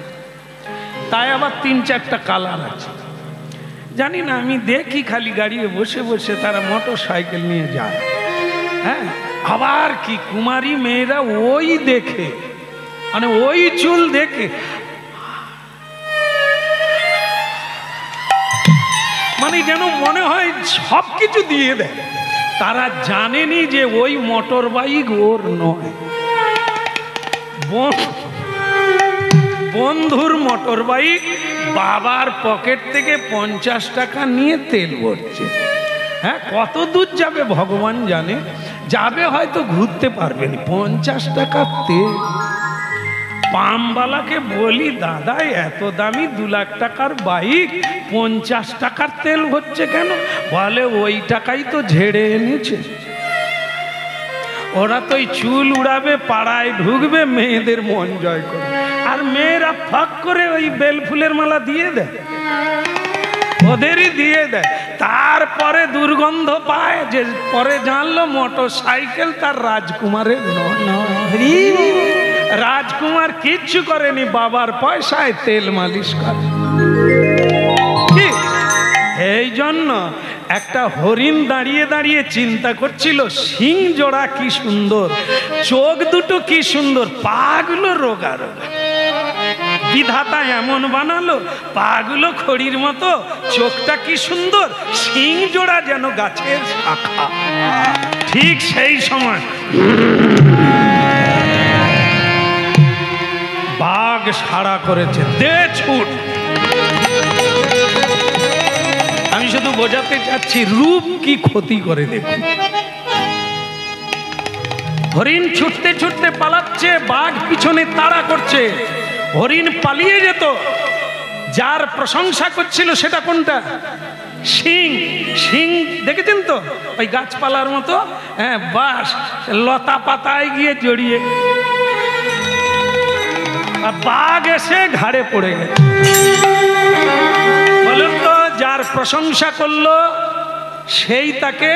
তাই আবার 3-4টা কালার আছে। জানি না, আমি দেখি খালি গাড়িতে বসে বসে তারা মোটর সাইকেল নিয়ে যায়। হ্যাঁ, আবার কি কুমারী মেয়েরা ওই দেখে, মানে ওই চুল দেখে, মানে যেন মনে হয় সব কিছু দিয়ে দেয়। তারা জানেনি যে ওই মোটর বাইক ওর নয়, বন্ধুর মোটর বাইক। বাবার পকেট থেকে 50 টাকা নিয়ে তেল ভরছে। হ্যাঁ, কত দূর যাবে ভগবান জানে। যাবে হয়তো, ঘুরতে পারবেন। 50 টাকার তেল। পামবালাকে বলি, দাদা এত দামি 2 লাখ টাকার বাইক 50 টাকার তেল হচ্ছে কেন? বলে ওই টাকাই তো ঝেড়ে এনেছে। ওরা তো চুল উড়াবে, পাড়ায় ঢুকবে, মেয়েদের মন জয় করে। আর মেয়েরা ফাঁক করে ওই বেল ফুলের মালা দিয়ে দেয়, ওদেরই দিয়ে দেয়। তারপরে দুর্গন্ধ পায়, যে পরে জানলো মোটর সাইকেল তার রাজকুমারের নয়। রাজকুমার কিচ্ছু করেনি, বাবার পয়সায় তেল মালিশ করে। এই জন্য একটা হরিণ দাঁড়িয়ে দাঁড়িয়ে চিন্তা করছিল, সিং জোড়া কি সুন্দর, চোখ দুটো কি সুন্দর, পাগুলো রোগা রোগা। বিধাতা এমন বানালো, পাগুলো খড়ির মতো, চোখটা কি সুন্দর, সিং জোড়া যেন গাছের শাখা। ঠিক সেই সময় বাঘ সাড়া করেছে, দে ছুট। আমি শুধু বোঝাতে চাচ্ছি রূপ কি ক্ষতি করে দেখুন। হরিণ ছুটতে ছুটতে পালাচ্ছে, বাঘ পিছনে তাড়া করছে। হরিণ পালিয়ে যেত, যার প্রশংসা করছিল সেটা কোনটা? সিং। সিং দেখেছেন তো, ওই গাছপালার মতো, হ্যাঁ, বাস লতা পাতায় গিয়ে জড়িয়ে। বাঘ এসে ঘাড়ে পড়ে গেল। বলুন তো, যার প্রশংসা করলো সেই তাকে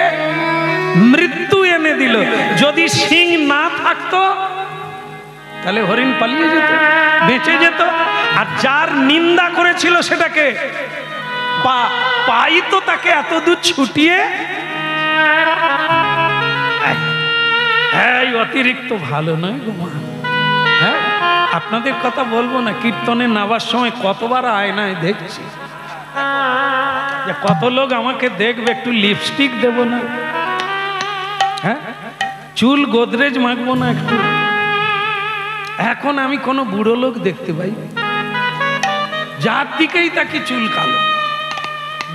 মৃত্যু এনে দিল। যদি সিং না থাকতো তাহলে হরিণ পালিয়ে যেত, বেঁচে যেত। আর যার নিন্দা করেছিল সেটাকে পাই তো তাকে এত দূর ছুটিয়ে। হ্যাঁ, অতিরিক্ত ভালো নয় গো মা। হ্যাঁ, আপনাদের কথা বলবো না, কীর্তনে নাবার সময় কতবার আয়নায় দেখছি যে কত লোক আমাকে দেখবে, একটু লিপস্টিক দেব না, হ্যাঁ, চুল গোদরেজ মাখবো না একটু। এখন আমি কোনো বুড়ো লোক দেখতে পাই, যার দিকেই তাকে চুল কালো,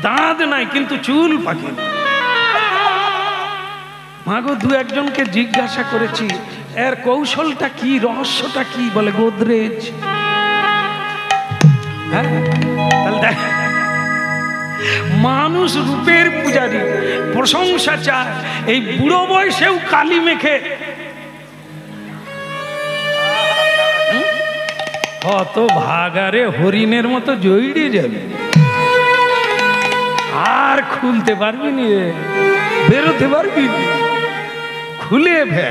দাঁত নাই কিন্তু চুল পাকে। মাগো, 2-1জনকে জিজ্ঞাসা করেছি এর কৌশলটা কি, রহস্যটা কি? বলে গোদরেজ। হ্যাঁ, মানুষ রূপের পূজারী, প্রশংসা চায়। এই বুড়ো বয়সেও কালি মেখে কত ভাগারে হরিণের মতো জড়িয়ে যাবে, আর খুলতে পারবি নি, বেরোতে পারবি নি। খুলে ভে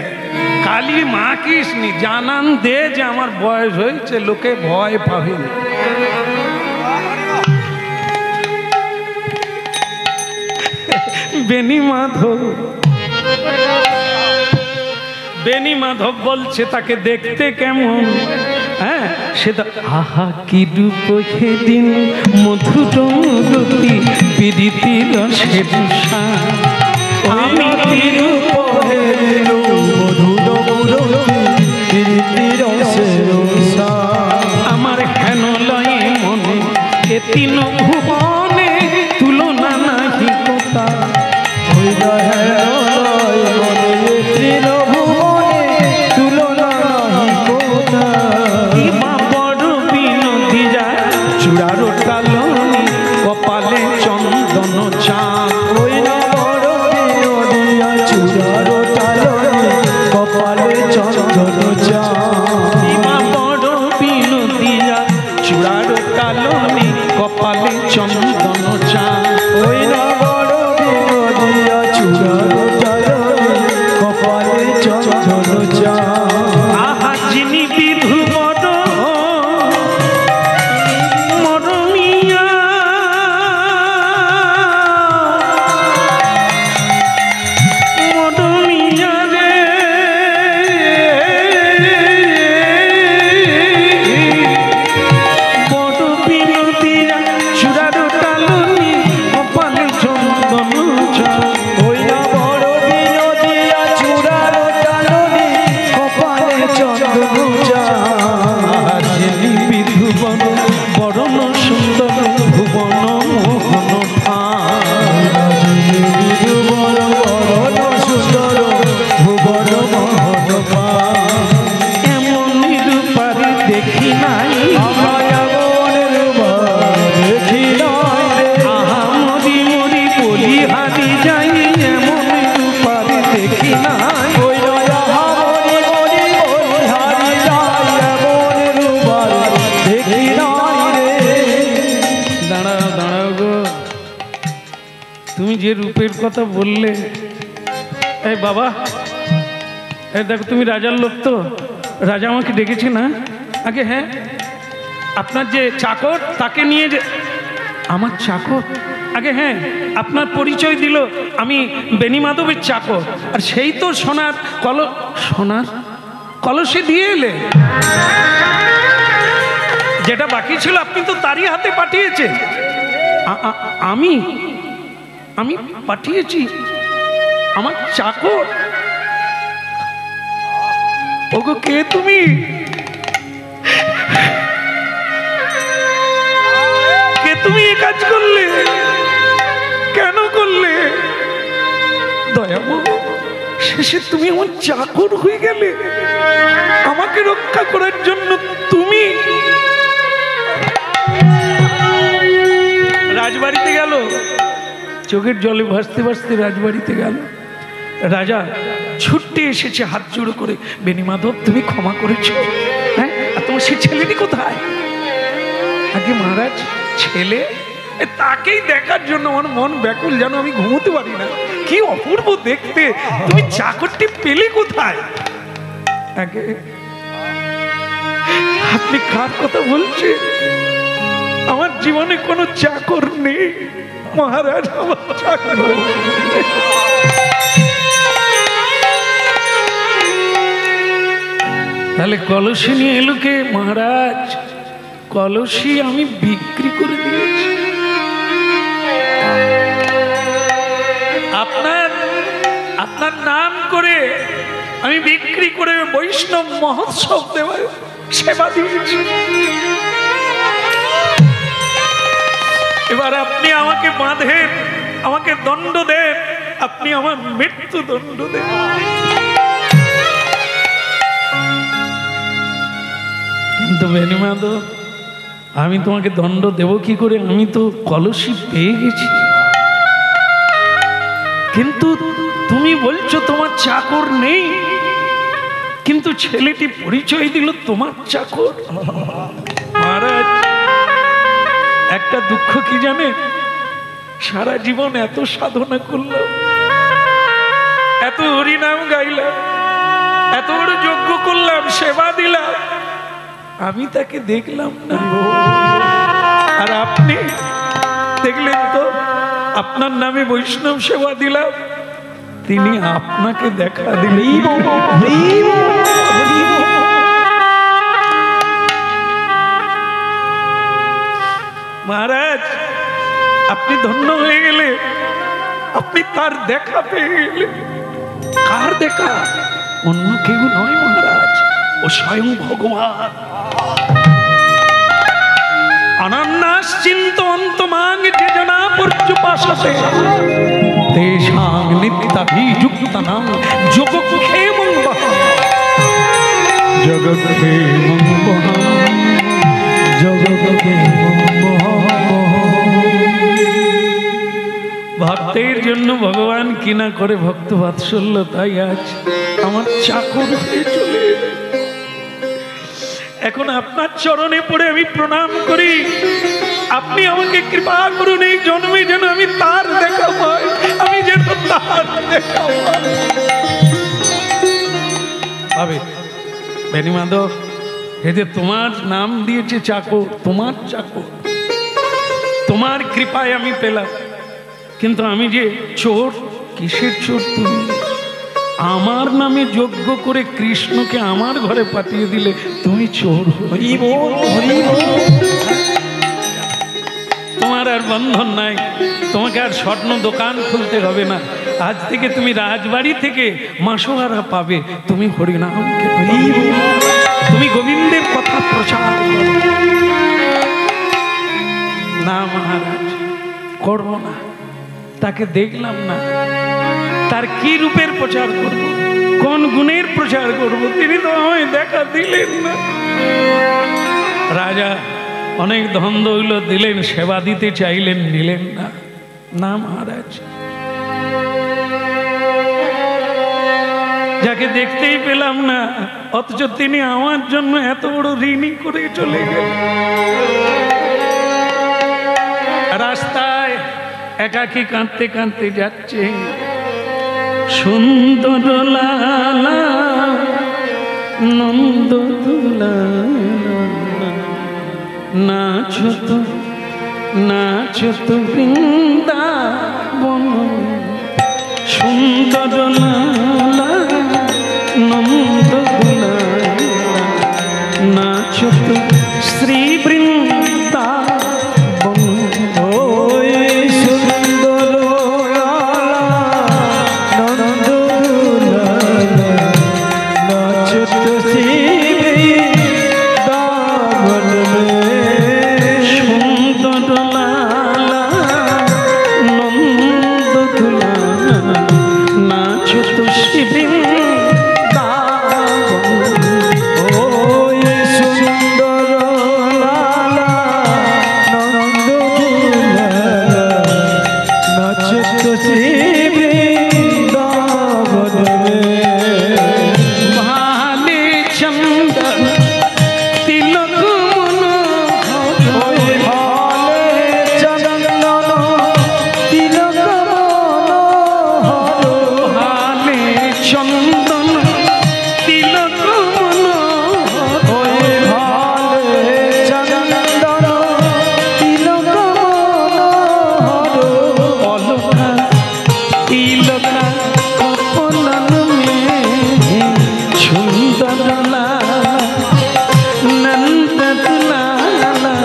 কালি মাখিস নি, জানান দে যে আমার বয়স হয়েছে, লোকে ভয় পাবে না। বেনি মাধব বলছে তাকে দেখতে কেমন? হ্যাঁ, সেটা আহা কি রূপ সেদিন মধুরতি প্রীতি রসের আমি কি রূপ আমার হেন লয়ে মনে এ তিন ভুবনে তুলনা নাহি কথা। চূড়ারো কালনি কপালে চন্দন চাঁদ, চূড়া কথা বললে। এই বাবা, এই দেখো তুমি রাজার লোক তো, রাজা আমাকে ডেকেছে না আগে? হ্যাঁ, আপনার যে চাকর তাকে নিয়ে যে। আমার চাকর? আগে হ্যাঁ, আপনার পরিচয় দিল আমি বেনি মাধবের চাকর, আর সেই তো সোনার কলসে দিয়ে এলে। যেটা বাকি ছিল আপনি তো তারই হাতে পাঠিয়েছেন। আমি পাঠিয়েছি আমার চাকর? ওগো কে তুমি? কে তুমি এ কাজ করলে? কেন করলে? দয়াময়, শেষে তুমি আমার চাকর হয়ে গেলে, আমাকে রক্ষা করার জন্য। তুমি রাজবাড়িতে গেল, চোখের জলে ভাসতে ভাসতে রাজবাড়িতে গেল। রাজা ছুটতে এসেছে হাত জোড়ো করে, বেনি মাধব তুমি ক্ষমা করেছ? হ্যাঁ, আর তোমার সেই ছেলেটি কোথায়? আগে মহারাজ, ছেলে তাকেই দেখার জন্য আমার মন ব্যাকুল, যেন আমি ঘুমোতে পারি না। কি অপূর্ব দেখতে! তুমি চাকরটি পেলে কোথায়? আগে আপনি কার কথা বলছেন? আমার জীবনে কোনো চাকর নেই মহারাজ, আমার চাকর। তাহলে কলসি নিয়ে এলো কে মহারাজ? কলসি আমি বিক্রি করে দিয়েছি। আপনার নাম করে আমি বিক্রি করে বৈষ্ণব মহোৎসব দেওয়ার সেবা দিয়েছি। এবার আপনি আমাকে বাঁধেন, আমাকে দণ্ড দেন, আপনি আমার মৃত্যু দণ্ড দেন। কিন্তু বেনি মাধব, আমি তোমাকে দণ্ড দেব কি করে? আমি তো কলসি পেয়ে গেছি। কিন্তু তুমি বলছো তোমার চাকর নেই, কিন্তু ছেলেটি পরিচয় দিল তোমার চাকর। মহারাজ, একটা দুঃখ কি জানে? সারা জীবন এত সাধনা করলাম, এত হরিনাম গাইলাম, এত বড় যজ্ঞ করলাম, সেবা দিলাম, আমি তাকে দেখলাম না। আর আপনি দেখলেন তো, আপনার নামে বৈষ্ণব সেবা দিলাম, তিনি আপনাকে দেখা দিলেন। মহারাজ, আপনি ধন্য হয়ে গেলে, আপনি তার দেখা পেয়ে গেলে। কার দেখা? অন্য কেউ নয় মহারাজ, ও স্বয়ং ভগবান। অনন্যাস চিন্তয়ন্তমাং যে জনা পর্যুপাসতে তেষাং নিত্যাভিযুক্তানাং যোগক্ষেমং বহং যোগক্ষেমং বহং যোগক্ষেমং বহং। ভক্তের জন্য ভগবান কিনা করে ভক্ত বাৎসল্য, তাই আজ আমার চাকর হয়ে চলে। এখন আপনার চরণে পড়ে আমি প্রণাম করি, আপনি আমাকে কৃপা করুন, এই জন্মে যেন আমি তার দেখা পাই, আমি যেন তার দেখা পাই। ভাবে বেনি মাধব, এ যে তোমার নাম দিয়েছে চাকর, তোমার চাকর, তোমার কৃপায় আমি পেলাম। কিন্তু আমি যে চোর, কিসের চোর? তুমি আমার নামে যজ্ঞ করে কৃষ্ণকে আমার ঘরে পাঠিয়ে দিলে, তুমি চোর। তোমার আর বন্ধন নাই, তোমাকে আর স্বর্ণ দোকান খুলতে হবে না। আজ থেকে তুমি রাজবাড়ি থেকে মাসোহারা পাবে। তুমি হরিনামকে, তুমি গোবিন্দের কথা প্রচার করো। না মহারাজ, করবো না। তাকে দেখলাম না, তার কি রূপের প্রচার করব, কোন গুণের প্রচার করব? তিনি তো আমায় দেখা দিলেন না। রাজা অনেক ধন দৌলত দিলেন, সেবা দিতে চাইলেন, নিলেন না। না মহারাজ, যাকে দেখতেই পেলাম না, অথচ তিনি আমার জন্য এত বড় ঋণী করে চলে গেলেন। রাস্তায় একাকি কাঁদতে কাঁদতে যাচ্ছে। সুন্দর লালা নন্দ দুলা নাচো তো বৃন্দাবন। সুন্দর লালা নন্দ দুলা নাচো তো শ্রী বৃন্দাবন। ওই সুন্দর লালা নন্দ দুলা নাচো তো শ্রী বৃন্দাবন মে। সুন্দর লালা নন্দ দুলা নাচো তো শ্রী বৃন্দাবন। ওই সুন্দর লালা নন্দ দুলা নাচো তো শ্রী বৃন্দাবন মে। ভালে চন্দন তিলক মনোহর। ওই ভালে চন্দন তিলক মনোহর। ভালে চন্দন তিলক মনোহর। ওই ভালে চন্দন তিলক মনোহর। অলকা তিলকা কপলন মে সুন্দর লালা নন্দ দুলালা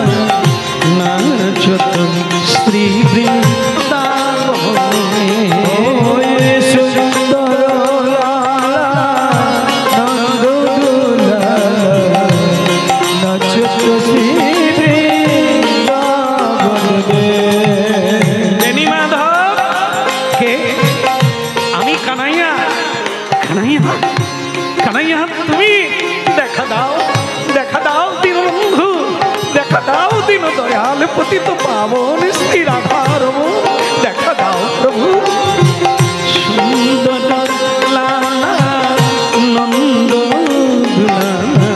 নাচো তো শ্রী বৃন্দাবন। ওই সুন্দর লালা নন্দ দুলা নাচো তো শ্রী বৃন্দাবন মে। বেনি মাধব কে? আমি কানাইয়া। কানাইয়া কানাইয়া তুমি দেখা দাও, দেখা দাও দীনবন্ধু, দেখা দাও দীন দয়াল পতিত পাবন শ্রী রাধার মুখ, দেখা দাও প্রভু। সুন্দর লালা নন্দ দুলালা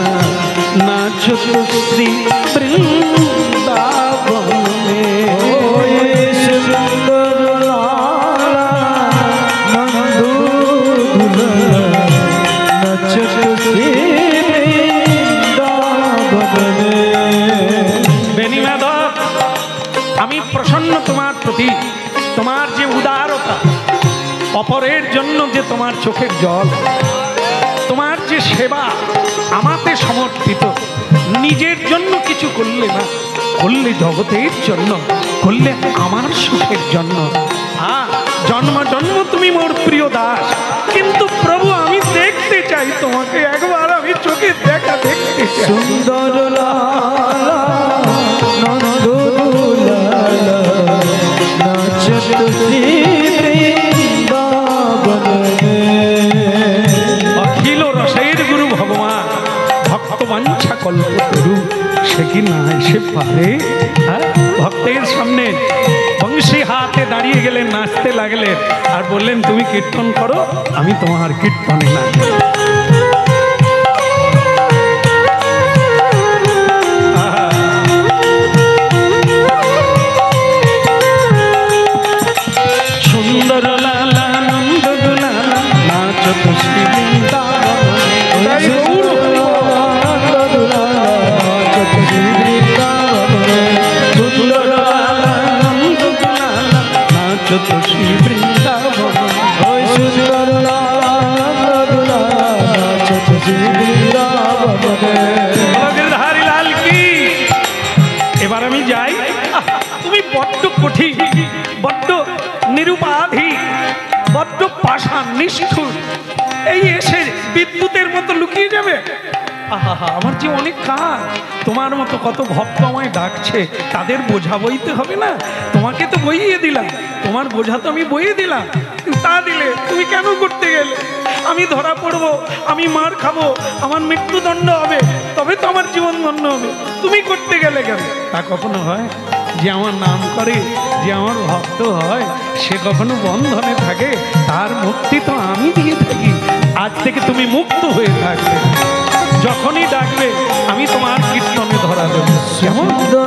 নাচো তো শ্রী বৃন্দাবন মে। ওই সুন্দর লালা নন্দ দুলা নাচো তো শ্রী বৃন্দাবন মে। বেনি মাধব আমি প্রসন্ন তোমার প্রতি, তোমার যে উদারতা, অপরের জন্য যে তোমার চোখের জল, তোমার যে সেবা আমাতে সমর্পিত, নিজের জন্য কিছু করলে না, করলে জগতের জন্য, করলে আমার সুখের জন্য। জন্ম জন্ম তুমি মোর প্রিয় দাস, কিন্তু প্রভু আমি দেখতে চাই তোমাকে, একবার আমি চোখে দেখা দেখতে চাই। সুন্দর লালা নন্দ দুলা নাচো তো শ্রী বৃন্দাবন মে। অখিল রসের গুরু ভগবান ভক্ত বাঞ্ছা কল্পতরু, সে কি না এসে পারে? ভক্তের সামনে বংশী হাতে দাঁড়িয়ে গেলেন, নাচতে লাগলেন আর বললেন তুমি কীর্তন করো, আমি তোমার কীর্তনে না। সুন্দর লালা নন্দ দুলালা নাচো তো শ্রী বৃন্দাবন। ওই সুন্দর লালা নন্দ দুলা নাচো তো শ্রী বৃন্দাবন মে। সুন্দর লালা নন্দ দুলালা নাচো তো শ্রী বৃন্দাবন। ওই সুন্দর লালা নন্দ দুলা নাচো তো শ্রী বৃন্দাবন মে। ধারী লাল কি? এবার আমি যাই। তুমি বড্ড কঠিন, বড্ড নিরুপাধি, বড্ড পাষাণ নিষ্ঠুর, এই এসে বিদ্যুতের মতো লুকিয়ে যাবে? আহা, আমার যে অনেক কাজ, তোমার মতো কত ভক্ত আমায় ডাকছে, তাদের বোঝা বইতে হবে না? তোমাকে তো বইয়ে দিলাম, তোমার বোঝা তো আমি বইয়ে দিলাম, তা দিলে তুমি কেন করতে গেলে? আমি ধরা পড়বো, আমি মার খাবো, আমার মৃত্যুদণ্ড হবে, তবে তো আমার জীবন ধন্য হবে। তুমি করতে গেলে কেন? তা কখনো হয়? যে আমার নাম করে, যে আমার ভক্ত হয়, সে কখনো বন্ধনে থাকে? তার মুক্তি তো আমি দিয়ে থাকি। আজ থেকে তুমি মুক্ত হয়ে থাকবে, যখনই ডাকবে আমি তোমার কীর্তনে ধরা দেবো। কেমন? সুন্দর